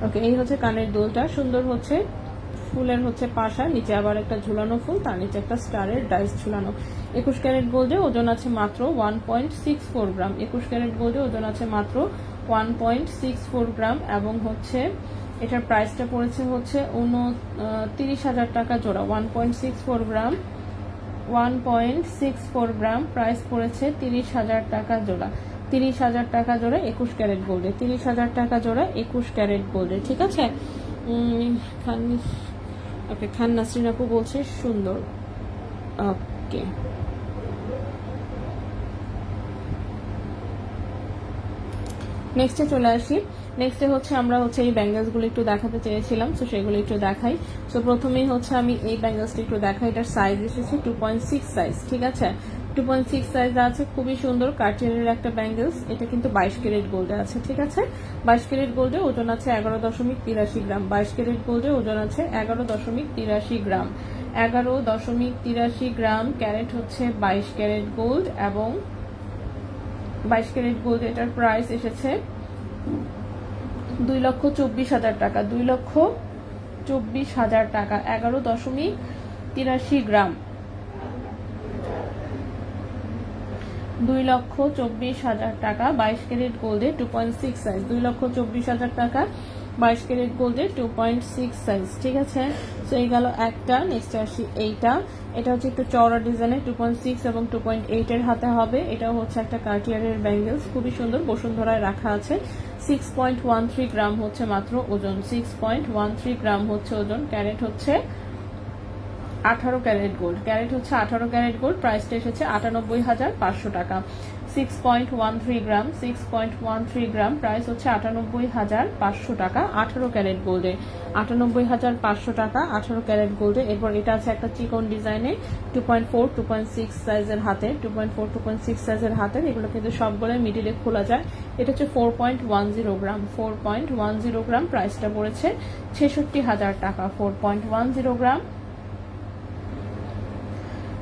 ওকে, এই হচ্ছে কানের দুলটা, সুন্দর হচ্ছে ফুলের হচ্ছে পাশা, নিচে আবার একটা ঝুলানো ফুল, তার নিচে একটা স্টারের ডাইস ঝুলানো। 21 ক্যারেট গোল্ডে, ওজন আছে মাত্র 1.64 গ্রাম। 21 ক্যারেট গোল্ডে, ওজন আছে মাত্র 1.64 গ্রাম, এবং হচ্ছে এটার প্রাইসটা পড়েছে হচ্ছে 29,000 টাকা জোড়া। 1.64 গ্রাম, 1.64 গ্রাম, প্রাইস পড়েছে 30,000 টাকা জোড়া। 30,000 টাকা জোড়া 21 ক্যারেট গোল্ডে, 30,000 টাকা জোড়া 21 ক্যারেট গোল্ডে। ঠিক আছে, ওকে, খান নাসরিন আপু বলছে সুন্দর। ওকে, নেক্সটে চলে আসি। নেক্সটে হচ্ছে আমরা হচ্ছে এই ব্যাঙ্গেলসগুলো একটু দেখাতে চেয়েছিলাম, তো সেগুলো একটু দেখাই। তো প্রথমেই হচ্ছে আমি এই ব্যাঙ্গেলসটা একটু দেখাই। এটার সাইজ এসেছে 2.6 সাইজ। ঠিক আছে, 2.6 সাইজ আছে, খুবই সুন্দর কার্টিয়ারের একটা ব্যাঙ্গেলস। এটা কিন্তু 22 ক্যারেট গোল্ডে আছে। ঠিক আছে, 22 ক্যারেট গোল্ডে, ওজন আছে 11.83 গ্রাম। 22 ক্যারেট গোল্ডে, ওজন আছে 11.83 গ্রাম। 11.83 গ্রাম, ক্যারেট হচ্ছে 22 ক্যারেট গোল্ড, এবং 22 ক্যারেট গোল্ড, এটার প্রাইস এসেছে 2,24,000 টাকা। 2,24,000 টাকা, 11.83 গ্রাম, 2,24,000 টাকা, 22 ক্যারেট গোল্ডে, 2.6 সাইজ। 2,24,000 টাকা, 22 ক্যারেট গোল্ডে, 2.6 সাইজ। ঠিক আছে, তো এই গেল একটা। নেক্সট আসি এইটা। এটা হচ্ছে একটু চওড়া ডিজাইনের, 2.6 এবং 2.8 এর হাতে হবে। এটাও হচ্ছে একটা কার্টিয়ারের ব্যাঙ্গেলস, খুবই সুন্দর, বসুন্ধরায় রাখা আছে। 6.13 গ্রাম হচ্ছে মাত্র ওজন, 6.13 গ্রাম হচ্ছে ওজন। ক্যারেট হচ্ছে 18 ক্যারেট গোল্ড, ক্যারেট হচ্ছে 18 ক্যারেট গোল্ড, প্রাইসটা এসেছে 98,500 টাকা। 6.13 গ্রাম, 6.13 গ্রাম, প্রাইস হচ্ছে 98,500 টাকা 18 ক্যারেট গোল্ডে। 98,500 টাকা 18 ক্যারেট গোল্ডে। এরপর এটা আছে একটা চিকন ডিজাইনে, 2.4, 2.6 সাইজের হাতে, 2.4, 2.6 সাইজের হাতের। এগুলো কিন্তু সবগুলো মিডিলে খোলা যায়। এটা হচ্ছে 4.10 গ্রাম, 4.10 গ্রাম, প্রাইসটা পড়েছে 66,000 টাকা। 4.10 গ্রাম,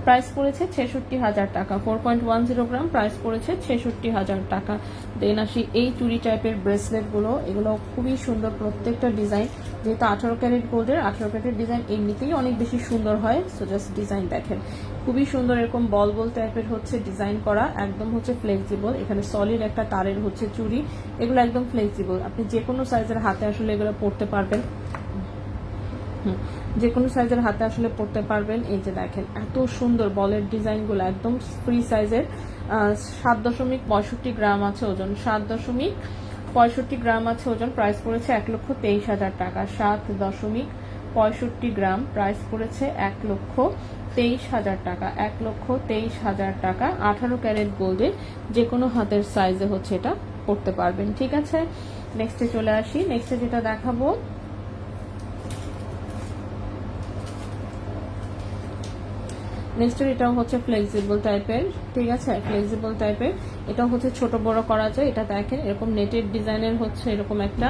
প্রাইস পড়েছে 66,000 টাকা। 4.10 গ্রাম, প্রাইস পড়েছে 66,000 টাকা। দেন আসি এই চুড়ি টাইপের ব্রেসলেটগুলো, এগুলো খুবই সুন্দর প্রত্যেকটা ডিজাইন। যেহেতু 18 ক্যারেট গোল্ডের, 18 ক্যারেট ডিজাইন এমনিতেই অনেক বেশি সুন্দর হয়। সো জাস্ট ডিজাইন দেখেন, খুবই সুন্দর, এরকম বল বল টাইপের হচ্ছে ডিজাইন করা, একদম হচ্ছে ফ্লেক্সিবল। এখানে সলিড একটা তারের হচ্ছে চুড়ি, এগুলো একদম ফ্লেক্সিবল। আপনি যে কোনো সাইজের হাতে আসলে এগুলো পরতে পারবেন, যে কোনো সাইজের হাতে আসলে পরতে পারবেন। এই যে দেখেন, এত সুন্দর বলের ডিজাইনগুলো, একদম ফ্রি সাইজের। 7.65 গ্রাম আছে ওজন, 7.65 গ্রাম আছে ওজন। প্রাইস পড়েছে 1,23,000 টাকা। 7.65 গ্রাম, প্রাইস পড়েছে 1,23,000 টাকা। 1,23,000 টাকা, 18 ক্যারেট গোল্ডে, যে কোনো হাতের সাইজে হচ্ছে এটা পরতে পারবেন। ঠিক আছে, নেক্সটে চলে আসি। নেক্সটে যেটা দেখাবো, নেক্সট এটাও হচ্ছে ফ্লেক্সিবল টাইপের। ঠিক আছে, ফ্লেক্সিবল টাইপের, এটাও হচ্ছে ছোট বড় করা যায়। এটা দেখেন, এরকম নেটের ডিজাইনের হচ্ছে এরকম একটা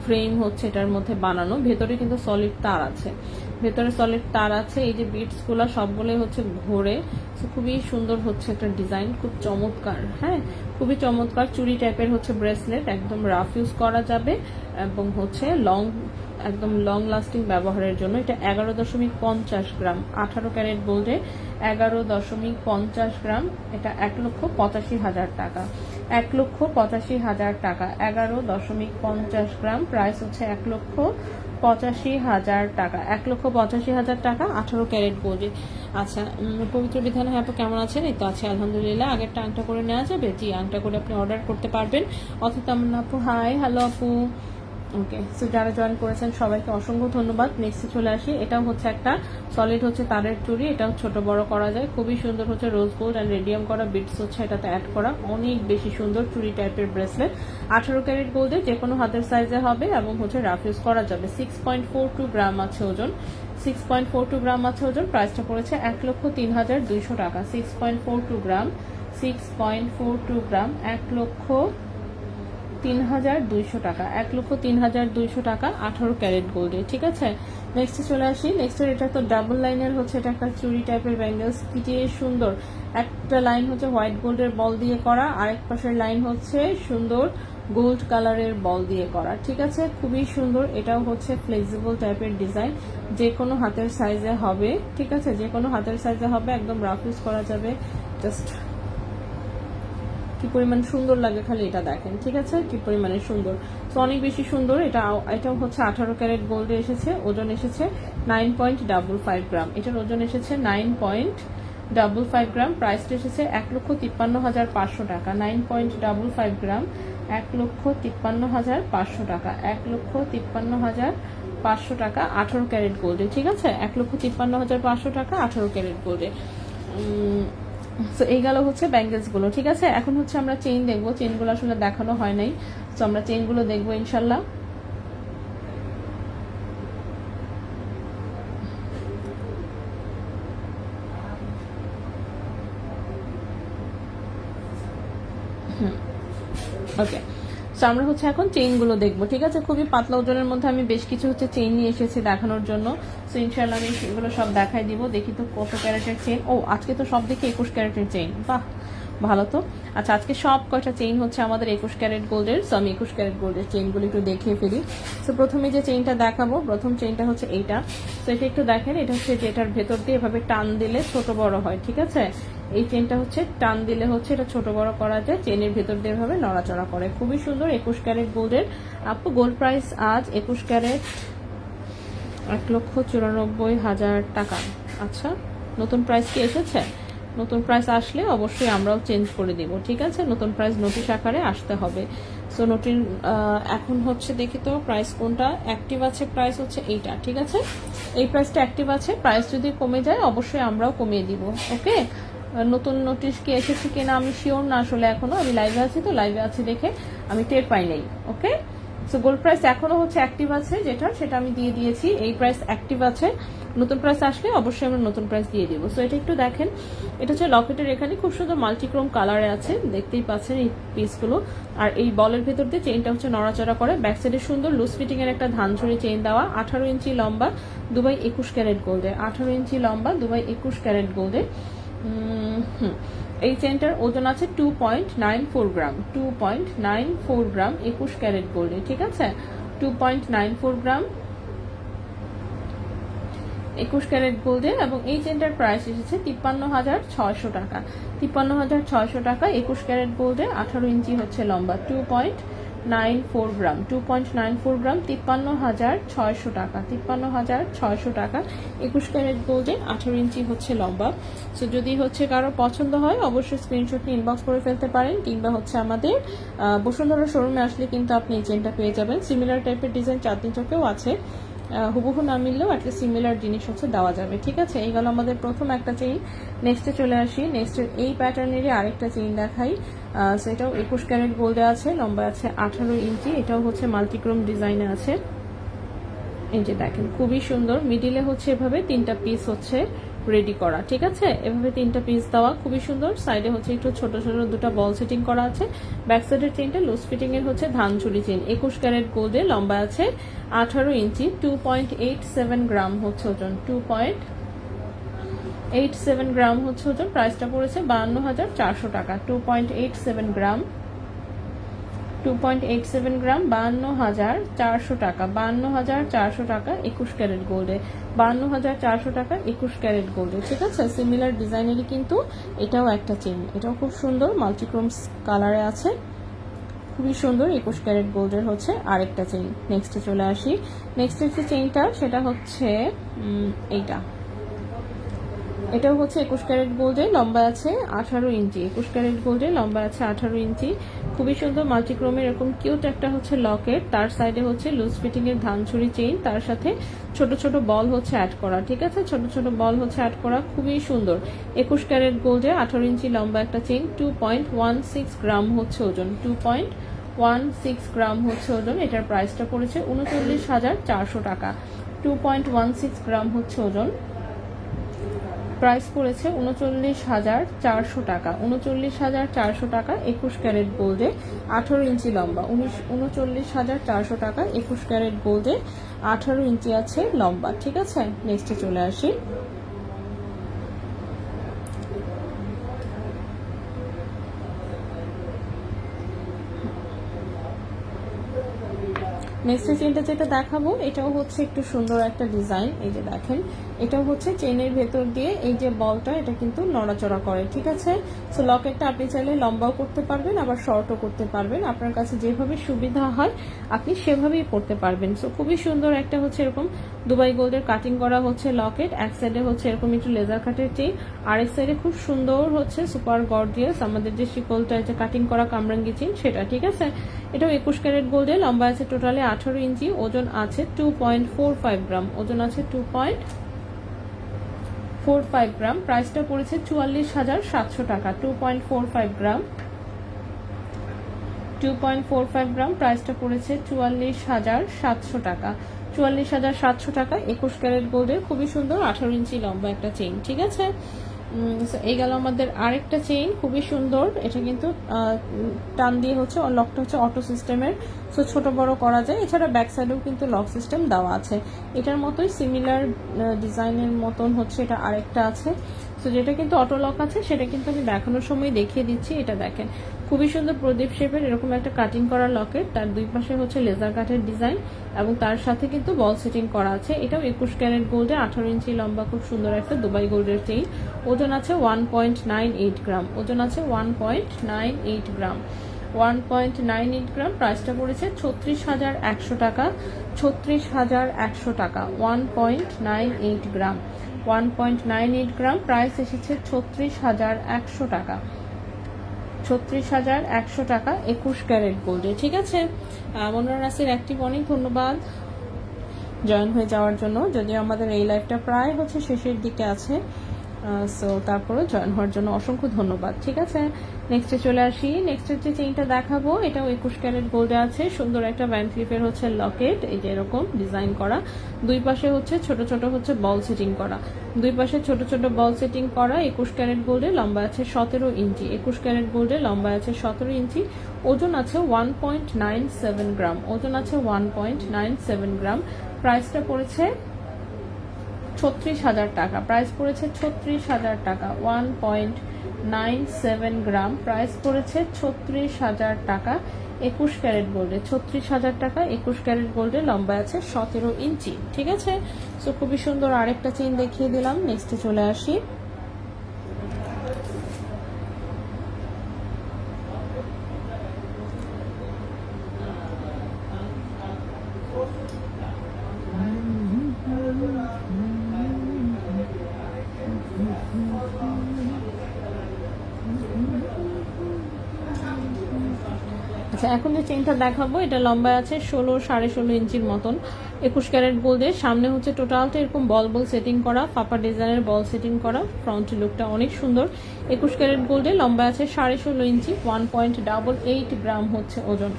ফ্রেম হচ্ছে এটার মধ্যে বানানো। ভেতরে কিন্তু সলিড তার আছে, ভেতরে সলিড তার আছে। এই যে বিটসগুলো সবগুলোই হচ্ছে ঘোরে। খুবই সুন্দর হচ্ছে একটা ডিজাইন, খুব চমৎকার। হ্যাঁ, খুবই চমৎকার চুড়ি টাইপের হচ্ছে ব্রেসলেট, একদম রাফ ইউজ করা যাবে এবং হচ্ছে লং, একদম লং লাস্টিং ব্যবহারের জন্য। এটা 11.50 গ্রাম, 18 ক্যারেট গোল্ডে, 11.50 গ্রাম। এটা 1,85,000 টাকা। 1,85,000 টাকা, 11.50 গ্রাম, প্রাইস হচ্ছে 1,85,000 টাকা। 1,85,000 টাকা, 18 ক্যারেট গোল্ডে। আচ্ছা, পবিত্র বিধান হ্যাঁ আপু কেমন আছেন? এই তো আছে আলহামদুলিল্লাহ। আগেরটা আংটা করে নেওয়া যাবে? জি, আংটা করে আপনি অর্ডার করতে পারবেন। অথবা তামান্না আপু, হাই, হ্যালো আপু, ওকে, সো যারা জয়েন করেছেন সবাইকে অসংখ্য ধন্যবাদ। নেক্সটে চলে আসি, এটাও হচ্ছে একটা সলিড হচ্ছে তারের চুড়ি, এটাও ছোট বড় করা যায়, খুবই সুন্দর হচ্ছে রোজ গোল্ড অ্যান্ড রেডিয়াম করা বিটস হচ্ছে এটাতে অ্যাড করা, অনেক বেশি সুন্দর চুড়ি টাইপের ব্রেসলেট। 18 ক্যারেট গোল্ডে যে কোনো হাতের সাইজে হবে এবং হচ্ছে রাফ ইউজ করা যাবে। 6.42 গ্রাম আছে ওজন, 6.42 গ্রাম আছে ওজন। প্রাইসটা পড়েছে 1,03,200 টাকা। 6.42 গ্রাম, 6.42 গ্রাম, 1,03,200 টাকা, 1,03,200 টাকা 18 ক্যারেট গোল্ডে। ঠিক আছে, নেক্সটে চলে আসি। নেক্সটের এটা তো ডাবল লাইনের হচ্ছে, এটা একটা চুড়ি টাইপের ব্যাঙ্গেলস, কি সুন্দর। একটা লাইন হচ্ছে হোয়াইট গোল্ডের বল দিয়ে করা, আরেক পাশের লাইন হচ্ছে সুন্দর গোল্ড কালারের বল দিয়ে করা। ঠিক আছে, খুবই সুন্দর। এটাও হচ্ছে ফ্লেক্সিবল টাইপের ডিজাইন, যে কোনো হাতের সাইজে হবে। ঠিক আছে, যে কোনো হাতের সাইজে হবে, একদম রাফ ইউজ করা যাবে। জাস্ট কি পরিমাণ সুন্দর লাগে খালি এটা দেখেন। ঠিক আছে, কি পরিমাণে সুন্দর, তো অনেক বেশি সুন্দর। এটাও হচ্ছে 18 ক্যারেট গোল্ডে এসেছে, ওজন এসেছে 9.55 গ্রাম। এটার ওজন এসেছে 9.55 গ্রাম। প্রাইসটা এসেছে 1,53,500 টাকা। 9.55 গ্রাম, 1,53,500 টাকা, 1,53,500 টাকা 18 ক্যারেট গোল্ডে। ঠিক আছে, 1,53,500 টাকা 18 ক্যারেট গোল্ডে। তো এই গেল হচ্ছে ব্যাঙ্গেলস গুলো। ঠিক আছে, এখন হচ্ছে আমরা চেইন দেখবো, চেইনগুলো আসলে দেখানো হয় নাই, তো আমরা চেইনগুলো দেখবো ইনশাল্লাহ। ওকে, তো আমরা হচ্ছে এখন চেইন গুলো দেখবো। ঠিক আছে, খুবই পাতলা ওজনের মধ্যে আমি বেশ কিছু হচ্ছে চেইন নিয়ে এসেছি দেখানোর জন্য। তো ইনশাল্লাহ আমি সেগুলো সব দেখাই দিব। দেখি তো কত ক্যারেটের চেইন। ও, আজকে তো সব দেখি 21 ক্যারেটের চেইন, বাহ ভালো তো। আচ্ছা, আজকে সব কয়টা চেইন হচ্ছে আমাদের 21 ক্যারেট গোল্ডের। সো আমি 21 ক্যারেট গোল্ডের চেইনগুলো একটু দেখিয়ে ফেলি। তো প্রথমে যে চেইনটা দেখাবো, প্রথম চেইনটা হচ্ছে এইটা। তো এটা একটু দেখেন, এটা হচ্ছে যেটার ভেতর দিয়ে এভাবে টান দিলে ছোট বড় হয়। ঠিক আছে, এই চেনটা হচ্ছে টান দিলে হচ্ছে এটা ছোট বড় করা যায়, চেনের ভেতর দিয়ে ভাবে নড়াচড়া করে, খুবই সুন্দর। 21 ক্যারেট গোল্ডের। আপু গোল্ড প্রাইস আজ 21 ক্যারেট 1,94,000 টাকা। আচ্ছা, নতুন প্রাইস কি এসেছে? নতুন প্রাইস আসলে অবশ্যই আমরাও চেঞ্জ করে দিব। ঠিক আছে, নতুন প্রাইস নোটিশ আকারে আসতে হবে। সো নতুন এখন হচ্ছে দেখি তো প্রাইস কোনটা অ্যাক্টিভ আছে। প্রাইস হচ্ছে এইটা। ঠিক আছে, এই প্রাইসটা অ্যাক্টিভ আছে। প্রাইস যদি কমে যায় অবশ্যই আমরাও কমিয়ে দিব। ওকে, নতুন নোটিশ কি এসেছে কিনা আমি শিওর না আসলে এখনো, আমি লাইভে আছি তো লাইভে আছি দেখে আমি টের পাই নাই। ওকে, সো গোল্ড প্রাইস এখনো হচ্ছে অ্যাক্টিভ আছে, সেটা আমি দিয়ে দিয়েছি। এই প্রাইস অ্যাক্টিভ আছে, নতুন প্রাইস আসলে অবশ্যই আমরা নতুন প্রাইস দিয়ে দিব। সো এটা একটু দেখেন, এটা হচ্ছে লকেটের, এখানে খুব সুন্দর মাল্টিক্রোম কালারে আছে, দেখতেই পাচ্ছেন এই পিসগুলো। আর এই বলের ভেতর দিয়ে চেইনটা হচ্ছে নড়াচড়া করে। ব্যাক সাইডে সুন্দর লুজ ফিটিং এর একটা ধানঝুরি চেইন দেওয়া, 18 ইঞ্চি লম্বা, দুবাই 21 ক্যারেট গোল্ডে। 18 ইঞ্চি লম্বা, দুবাই 21 ক্যারেট গোল্ডে। এই চেনটার ওজন আছে 2.94 গ্রাম, 2.94 গ্রাম 21 ক্যারেট গোল্ডে। ঠিক আছে, 2.94 গ্রাম 21 ক্যারেট গোল্ডে। এবং এই চেনটার প্রাইস এসেছে 53,600 টাকা। 53,600 টাকা 21 ক্যারেট গোল্ডে, 18 ইঞ্চি হচ্ছে লম্বা, 2.94 গ্রাম, 2.94 গ্রাম 53,600 টাকা, 53,600 টাকা 21 ক্যারেট গোল্ডে, 18 ইঞ্চি হচ্ছে লম্বা। সো যদি হচ্ছে কারো পছন্দ হয় অবশ্যই স্ক্রিনশট নিয়ে ইনবক্স করে ফেলতে পারেন, কিংবা হচ্ছে আমাদের বসুন্ধরা শোরুমে আসলে কিন্তু আপনি এই চেনটা পেয়ে যাবেন। সিমিলার টাইপের ডিজাইন চাঁদনি চকেও আছে, হুবহু না মিললেও একটা সিমিলার জিনিস হচ্ছে দেওয়া যাবে। ঠিক আছে, এই গেল আমাদের প্রথম একটা চেইন। নেক্সটে চলে আসি, নেক্সটের এই প্যাটার্নেরই আরেকটা চেইন দেখাই। সেটাও 21 ক্যারেট গোল্ডে আছে, লম্বা আছে 18 ইঞ্চি, এটাও হচ্ছে মাল্টিক্রোম ডিজাইনে আছে। এই যে দেখেন, খুবই সুন্দর। মিডিলে হচ্ছে এভাবে 3টা পিস হচ্ছে রেডি করা। ঠিক আছে, এভাবে 3টা পিস দেওয়া, খুবই সুন্দর। সাইডে হচ্ছে একটু ছোট ছোট 2টা বল সেটিং করা আছে। ব্যাক সাইডের চেইনটা লুজ ফিটিং এর হচ্ছে ধানঝুরি চেইন, 21 ক্যারেট গোল্ডে, লম্বা আছে 18 ইঞ্চি, 2.87 গ্রাম হচ্ছে ওজন, 2.87 গ্রাম হচ্ছে ওজন। প্রাইসটা পড়েছে 52,400 টাকা। 2.87 গ্রাম, 2.87 গ্রাম 52,400 টাকা, 52,400 টাকা 21 ক্যারেট গোল্ডে, 52,400 টাকা 21 ক্যারেট গোল্ডে। ঠিক আছে, সিমিলার ডিজাইনেরই কিন্তু এটাও একটা চেইন, এটাও খুব সুন্দর, মাল্টিক্রোম কালারে আছে, খুবই সুন্দর। 21 ক্যারেট গোল্ডের হচ্ছে আরেকটা চেইন। নেক্সটে চলে আসি, নেক্সটের যে চেইনটা সেটা হচ্ছে এইটা। এটাও হচ্ছে 21 ক্যারেট গোল্ডে, লম্বা আছে 18 ইঞ্চি, 21 ক্যারেট গোল্ডে, লম্বা আছে 18 ইঞ্চি, খুবই সুন্দর মাল্টিক্রোমের এরকম কিউট একটা হচ্ছে লকেট, তার সাইডে হচ্ছে লুজ ফিটিং এর ধানছড়ি চেইন, তার সাথে ছোট ছোট বল হচ্ছে অ্যাড করা। ঠিক আছে, ছোট ছোট বল হচ্ছে অ্যাড করা, খুবই সুন্দর। 21 ক্যারেট গোল্ডে 18 ইঞ্চি লম্বা একটা চেইন, 2.16 গ্রাম হচ্ছে ওজন, 2.16 গ্রাম হচ্ছে ওজন। এটার প্রাইসটা পড়েছে 39,400 টাকা। 2.16 গ্রাম হচ্ছে ওজন, প্রাইস পড়েছে 39,400 টাকা। 39,400 টাকা 21 ক্যারেট গোল্ডে 18 ইঞ্চি লম্বা, 39,400 টাকা 21 ক্যারেট গোল্ডে 18 ইঞ্চি আছে লম্বা। ঠিক আছে, নেক্সটে চলে আসি। নেক্সট চেইনটা যেটা দেখাবো এটাও হচ্ছে একটু সুন্দর একটা ডিজাইন। এই যে দেখেন, এটাও হচ্ছে চেইনের ভেতর দিয়ে এই যে বলটা এটা কিন্তু নড়াচড়া করে। ঠিক আছে, সো লকেটটা আপনি চাইলে লম্বাও করতে পারবেন, আবার শর্টও করতে পারবেন, আপনার কাছে যেভাবে সুবিধা হয় আপনি সেভাবেই পড়তে পারবেন। সো খুবই সুন্দর একটা হচ্ছে এরকম দুবাই গোল্ডের কাটিং করা হচ্ছে লকেট, এক সাইডে হচ্ছে এরকম একটু লেজার কাটের চেইন, আরেক সাইডে খুব সুন্দর হচ্ছে সুপার গর্জিয়াস আমাদের যে শিকলটা যে কাটিং করা কামরাঙ্গি চেইন সেটা। ঠিক আছে, এটাও 21 ক্যারেট গোল্ডে, লম্বা আছে টোটালে 18 ইঞ্চি, ওজন আছে 2.45 গ্রাম, ওজন আছে 2.45 গ্রাম। প্রাইসটা পড়েছে 44,700 টাকা। 2.45 গ্রাম, 2.45 গ্রাম, প্রাইসটা পড়েছে 44,700 টাকা। 44,700 টাকা 21 ক্যারেট গোল্ডের খুবই সুন্দর 18 ইঞ্চি লম্বা একটা চেইন। ঠিক আছে, এই গেল আমাদের আরেকটা চেইন, খুবই সুন্দর। এটা কিন্তু টান দিয়ে হচ্ছে লকটা হচ্ছে অটো সিস্টেমের, সো ছোট বড় করা যায়। এছাড়া ব্যাক সাইডেও কিন্তু লক সিস্টেম দেওয়া আছে। এটার মতোই সিমিলার ডিজাইনের মতন হচ্ছে এটা আরেকটা আছে, সো যেটা কিন্তু অটো লক আছে সেটা কিন্তু আমি দেখানোর সময় দেখিয়ে দিচ্ছি। এটা দেখেন, খুবই সুন্দর প্রদীপ শেপের এরকম একটা কাটিং করা লকেট, তার দুই পাশে হচ্ছে লেজার কাটের ডিজাইন এবং তার সাথে কিন্তু বল সেটিং করা আছে। এটাও 21 ক্যারেট গোল্ডে 18 ইঞ্চি লম্বা, খুব সুন্দর একটা দুবাই গোল্ডের চেইন, ওজন আছে 1.98 গ্রাম, ওজন আছে 1.98 গ্রাম, 1.98 গ্রাম। প্রাইসটা পড়েছে 36,100 টাকা। 36,100 টাকা 1.98 গ্রাম, 1.98 গ্রাম, প্রাইস এসেছে 36,100 টাকা। 36,100 টাকা 21 ক্যারেট গোল্ডে। ঠিক আছে, মনোরা নাসির অ্যাক্টিভ, অনেক ধন্যবাদ জয়েন হয়ে যাওয়ার জন্য। যদিও আমাদের এই লাইফটা প্রায় হচ্ছে শেষের দিকে আছে, সো তারপরে জয়েন হওয়ার জন্য অসংখ্য ধন্যবাদ। ঠিক আছে, নেক্সটে চলে আসি। নেক্সট হচ্ছে চেইনটা দেখাবো, এটাও 21 ক্যারেট গোল্ডে আছে, সুন্দর একটা ভ্যান ক্লিপের হচ্ছে লকেট, এই যে এরকম ডিজাইন করা, দুই পাশে হচ্ছে ছোট ছোট হচ্ছে বল সেটিং করা, দুই পাশে ছোট ছোট বল সেটিং করা। 21 ক্যারেট গোল্ডে, লম্বা আছে 17 ইঞ্চি, 21 ক্যারেট গোল্ডে লম্বা আছে 17 ইঞ্চি, ওজন আছে 1.97 গ্রাম, ওজন আছে 1.97 গ্রাম। প্রাইসটা পড়েছে 36,000 টাকা, প্রাইস পড়েছে 36,000 টাকা। 1.97 গ্রাম, প্রাইস পড়েছে 36,000 টাকা 21 ক্যারেট গোল্ডে। 36,000 টাকা 21 ক্যারেট গোল্ডে, লম্বা আছে 17 ইঞ্চি। ঠিক আছে, সো খুবই সুন্দর আরেকটা চেইন দেখিয়ে দিলাম। নেক্সটে চলে আসি। আচ্ছা, এখন যে চেইনটা দেখাবো এটা লম্বা আছে 16.5 ইঞ্চির মতন, 21 ক্যারেট গোল্ডের, সামনে হচ্ছে টোটালটা এরকম বল বল সেটিং করা, পাপা ডিজাইনের বল সেটিং করা, ফ্রন্ট লুকটা অনেক সুন্দর। 21 ক্যারেট গোল্ডে, লম্বা আছে 16.5 ইঞ্চি, 1.88 গ্রাম হচ্ছে ওজন,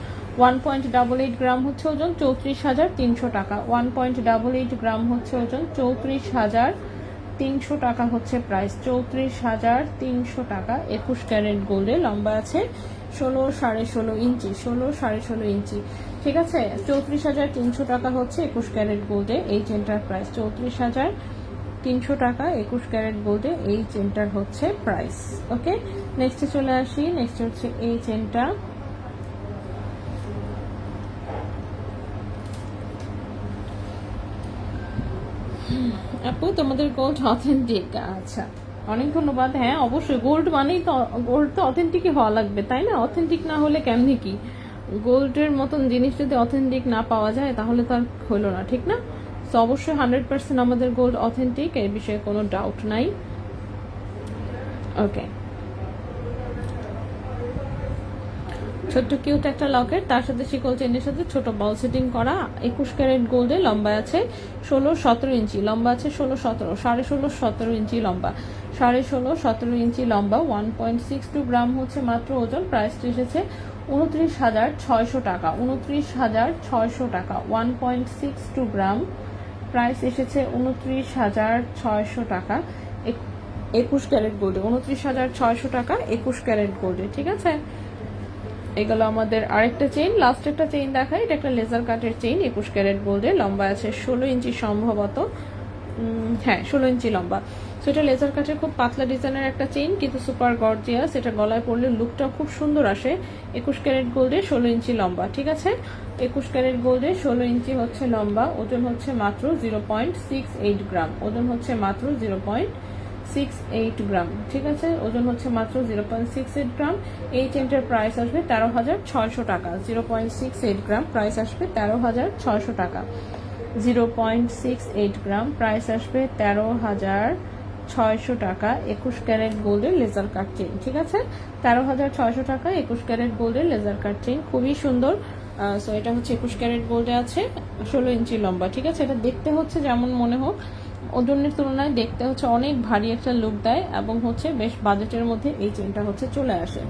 1.88 গ্রাম হচ্ছে ওজন, 34,300 টাকা। 1.88 গ্রাম হচ্ছে ওজন, 34,300 টাকা হচ্ছে প্রাইস। 34,300 টাকা 21 ক্যারেট গোল্ডে, লম্বা আছে 16.5 ইঞ্চি, 16.5 ইঞ্চি। ঠিক আছে, 34,300 টাকা হচ্ছে 21 ক্যারেট গোল্ডে এই চেনটার প্রাইস। 34,300 টাকা 21 ক্যারেট গোল্ডে এই চেনটার হচ্ছে প্রাইস। ওকে, নেক্সটে চলে আসি। নেক্সট হচ্ছে এই চেনটা, আপু তোমাদের গোল্ড অথেন্টিক? আচ্ছা, অনেক ধন্যবাদ। হ্যাঁ অবশ্যই, গোল্ড মানেই তো, গোল্ড তো অথেন্টিকই হওয়া লাগবে, তাই না? অথেন্টিক না হলে কেমনি কি, গোল্ডের মতন জিনিস যদি অথেন্টিক না পাওয়া যায় তাহলে তো আর হইল না, ঠিক না? তো অবশ্যই 100% আমাদের গোল্ড অথেন্টিক, এর বিষয়ে কোনো ডাউট নাই। ওকে, ছোট্ট কিউট একটা লকেট, তার সাথে শিকল চেনের সাথে ছোট বল সেটিং করা, 21 ক্যারেট গোল্ডে, লম্বা আছে 16-17 ইঞ্চি, লম্বা আছে 16-17, 16.5-17 ইঞ্চি লম্বা, 16.5-17 ইঞ্চি লম্বা, 1.62 গ্রাম হচ্ছে মাত্র ওজন। প্রাইসটি এসেছে 29,600 টাকা, 29,600 টাকা, 1.62 গ্রাম, প্রাইস এসেছে 29,600 টাকা। 21 ক্যারেট গোল্ডে 29,600 টাকা, 21 ক্যারেট গোল্ডে। ঠিক আছে, এগুলো আমাদের আরেকটা চেইন, লাস্ট একটা চেইন দেখাই। এটা একটা লেজার কাটের চেইন, 21 ক্যারেট গোল্ডে, লম্বা আছে 16 ইঞ্চি সম্ভবত, হ্যাঁ 16 ইঞ্চি লম্বা। সো এটা লেজার কাটের খুব পাতলা ডিজাইনের একটা চেইন, কিন্তু সুপার গর্জিয়াস। এটা গলায় পরলে লুকটা খুব সুন্দর আসে। 21 ক্যারেট গোল্ডে 16 ইঞ্চি লম্বা। ঠিক আছে, 21 ক্যারেট গোল্ডে 16 ইঞ্চি হচ্ছে লম্বা, ওজন হচ্ছে মাত্র 0.68 গ্রাম, ওজন হচ্ছে মাত্র 0.68 গ্রাম। ঠিক আছে, ওজন হচ্ছে মাত্র 0.68 গ্রাম। এই চেনটার প্রাইস আসবে 13,600 টাকা, 0.68 গ্রাম, প্রাইস আসবে 13,600 টাকা, 0.68 গ্রাম, প্রাইস আসবে 13,600 টাকা। 21 ক্যারেট গোল্ডের লেজার কাট চেইন। ঠিক আছে, 13,600 টাকা 21 ক্যারেট গোল্ডের লেজার কাট চেইন, খুবই সুন্দর। সো এটা হচ্ছে 21 ক্যারেট গোল্ডে আছে, 16 ইঞ্চি লম্বা। ঠিক আছে, এটা দেখতে হচ্ছে যেমন মনে হোক, ওজনের তুলনায় দেখতে হচ্ছে অনেক ভারী একটা লুক দেয়, এবং হচ্ছে বেশ বাজেটের মধ্যে এই চেনটা হচ্ছে চলে আসে।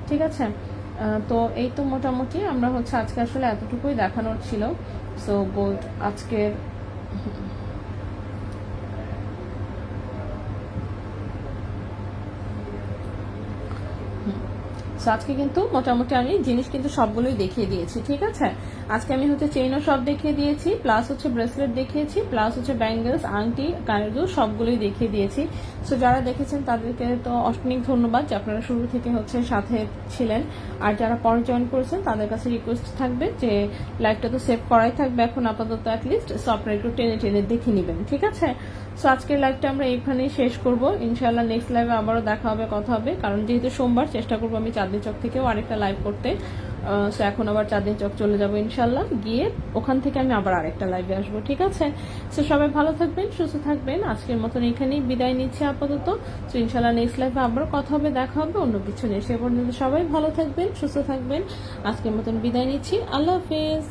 ঠিক আছে, তো এই তো মোটামুটি আমরা হচ্ছে আজকে আসলে এতটুকুই দেখানোর ছিল। সো গোল্ড আজকের আজকে কিন্তু মোটামুটি আমি জিনিস কিন্তু সবগুলোই দেখিয়ে দিয়েছি। ঠিক আছে, আজকে আমি হচ্ছে চেইনও সব দেখিয়ে দিয়েছি, প্লাস হচ্ছে ব্রেসলেট দেখিয়েছি, প্লাস হচ্ছে ব্যাঙ্গেলস, আংটি, কানের দুল সবগুলোই দেখিয়ে দিয়েছি। সো যারা দেখেছেন তাদেরকে তো অনেক ধন্যবাদ যে আপনারা শুরু থেকে হচ্ছে সাথে ছিলেন। আর যারা পরে জয়েন করেছেন তাদের কাছে রিকোয়েস্ট থাকবে যে লাইভটা তো সেভ করাই থাকবে এখন আপাতত অ্যাটলিস্ট, সো আপনারা একটু টেনে টেনে দেখে নেবেন। ঠিক আছে, সো আজকের লাইভটা আমরা এইখানেই শেষ করব। ইনশাআল্লাহ নেক্সট লাইভে আবারও দেখা হবে, কথা হবে, কারণ যেহেতু সোমবার চেষ্টা করবো আমি চাঁদনি চক থেকেও আরেকটা লাইভ করতে। সো এখন আবার চাঁদনি চক চলে যাবো ইনশাআল্লাহ, গিয়ে ওখান থেকে আমি আবার আরেকটা লাইভে আসবো। ঠিক আছে, সো সবাই ভালো থাকবেন, সুস্থ থাকবেন। আজকের মতন এখানেই বিদায় নিচ্ছি আপাতত। সো ইনশাআল্লাহ নেক্সট লাইভে আবারও কথা হবে, দেখা হবে অন্য কিছু নিয়ে। সে পর্যন্ত সবাই ভালো থাকবেন, সুস্থ থাকবেন। আজকের মতন বিদায় নিচ্ছি, আল্লাহ হাফেজ।